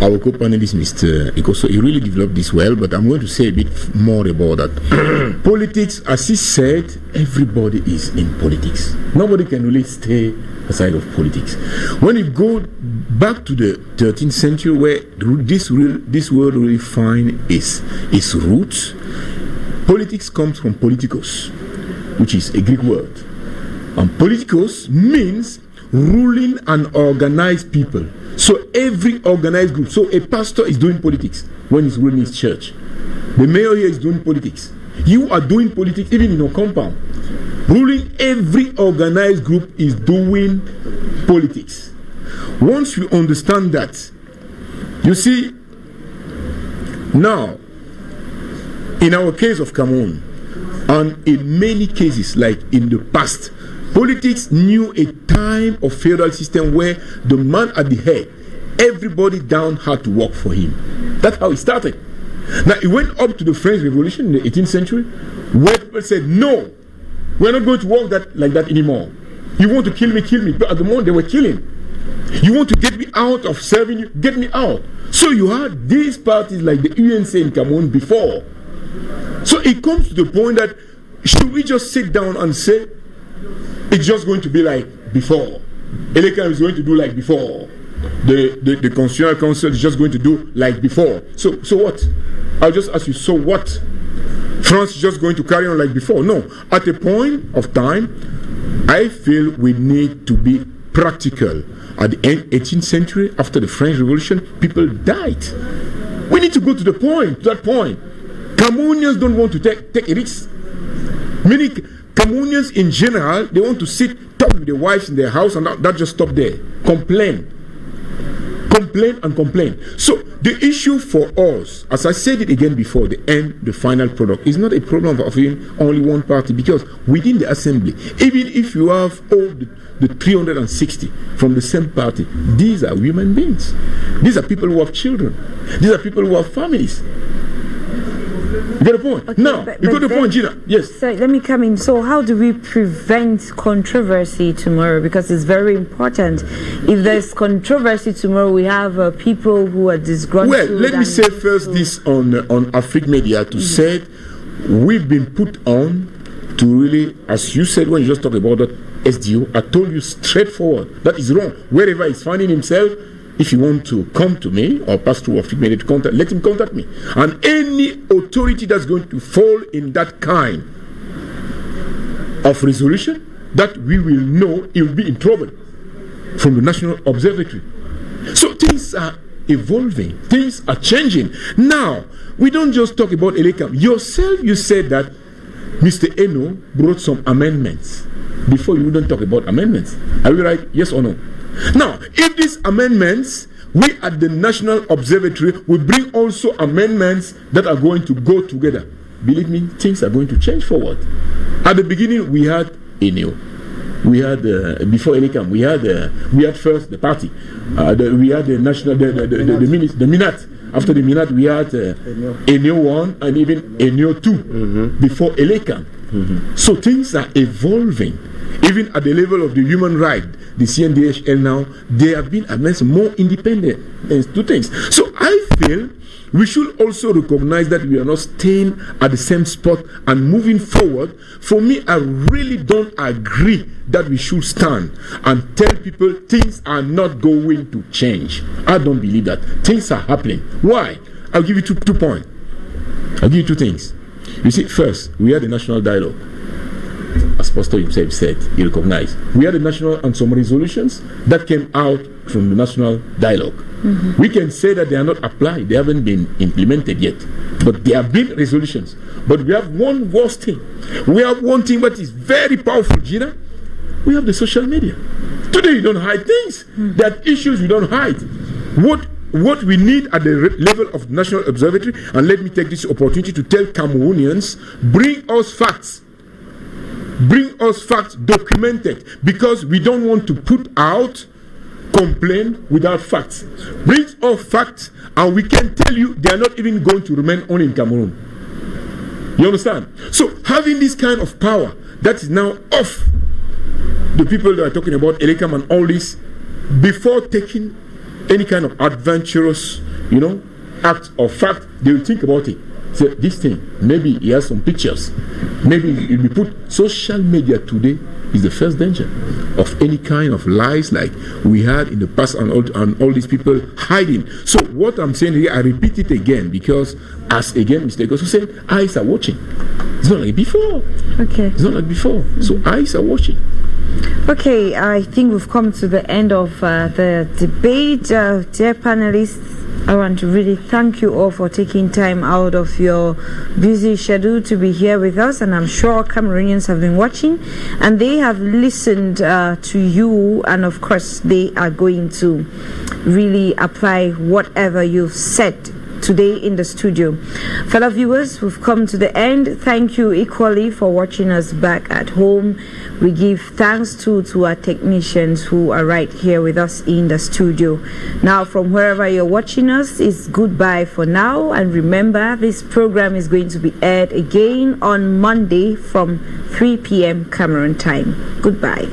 our co-panelist, Mr. Ikoso, he really developed this well, but I'm going to say a bit more about that. Politics, as he said, everybody is in politics. Nobody can really stay aside of politics. When you go back to the 13th century, where this word really find its roots, politics comes from politikos, which is a Greek word. And politikos means ruling and organized people. So every organized group. So a pastor is doing politics when he's ruling his church. The mayor here is doing politics. You are doing politics even in your compound. Ruling every organized group is doing politics. Once you understand that, you see, now, in our case of Cameroon, and in many cases, like in the past, politics knew a time of feudal system where the man at the head, everybody down had to work for him. That's how it started. Now, it went up to the French Revolution in the 18th century, where people said, no, we're not going to work like that anymore. You want to kill me, kill me. But at the moment, they were killing. You want to get me out of serving you, get me out. So you had these parties like the UNC in Cameroon before. So it comes to the point that, should we just sit down and say, it's just going to be like before. Elekam is going to do like before. The Constitutional Council is just going to do like before. So what? I'll just ask you, so what? France is just going to carry on like before? No. At a point of time, I feel we need to be practical. At the end 18th century, after the French Revolution, people died. We need to go to that point. Cameroonians don't want to take a risk. Many Cameroonians in general, they want to talk with their wives in their house, and that just stop there. Complain. So the issue for us, as I said it again before, the final product is not a problem of only one party, because within the assembly, even if you have all the 360 from the same party, these are human beings. These are people who have children. These are people who have families. You get the point? Okay, now, you got the point, Gina. Yes. So let me come in. So how do we prevent controversy tomorrow? Because it's very important. If there's controversy tomorrow, we have people who are disgruntled. Well, let me say first this on Afrique Media to say we've been put on to really, as you said when you just talked about that SDO, I told you straightforward, that is wrong. Wherever he's finding himself, if you want to come to me or pass through Afrique Media to contact, let him contact me. And any authority that's going to fall in that kind of resolution, that we will know he will be in trouble from the National Observatory. So things are evolving, things are changing. Now, we don't just talk about Elekam. Yourself, you said that Mr. Eno brought some amendments. Before you wouldn't talk about amendments. Are we right? Yes or no? Now, if these amendments, we at the National Observatory will bring also amendments that are going to go together. Believe me, things are going to change forward. At the beginning, we had Eneo. We had before Elekam, we had first the party. We had the national, the Minat. After the Minat, we had Eneo 1 and even Eneo 2 before Elekam. So things are evolving. Even at the level of the human right, the CNDHL now, they have been amongst more independent to things. So I feel we should also recognize that we are not staying at the same spot and moving forward. For me, I really don't agree that we should stand and tell people things are not going to change. I don't believe that. Things are happening. Why? I'll give you two points. I'll give you two things. You see, first, we had the national dialogue. As Pastor himself said, he recognized. We had the national and some resolutions that came out from the national dialogue. We can say that they are not applied, they haven't been implemented yet. But there have been resolutions. But we have one worst thing. We have one thing that is very powerful, Gina. We have the social media. Today you don't hide things. There are issues you don't hide. What we need at the level of National Observatory, and let me take this opportunity to tell Cameroonians, bring us facts. Bring us facts documented, because we don't want to put out complaint without facts. Bring us facts, and we can tell you they are not even going to remain only in Cameroon. You understand? So having this kind of power that is now off the people that are talking about Elekam and all this, before taking any kind of adventurous act or fact, they will think about it. Say, this thing, maybe he has some pictures. Maybe it will be put. Social media today is the first danger of any kind of lies like we had in the past, and all these people hiding. So what I'm saying here, I repeat it again, because as again Mr. Gosu said, eyes are watching. It's not like before. Okay. It's not like before. So eyes are watching. Okay, I think we've come to the end of the debate. Dear panelists, I want to really thank you all for taking time out of your busy schedule to be here with us, and I'm sure Cameroonians have been watching and they have listened to you, and of course they are going to really apply whatever you've said today in the studio. Fellow viewers, we've come to the end. Thank you equally for watching us back at home. We give thanks to our technicians who are right here with us in the studio. Now, from wherever you're watching us, it's goodbye for now. And remember, this program is going to be aired again on Monday from 3 p.m. Cameroon time. Goodbye.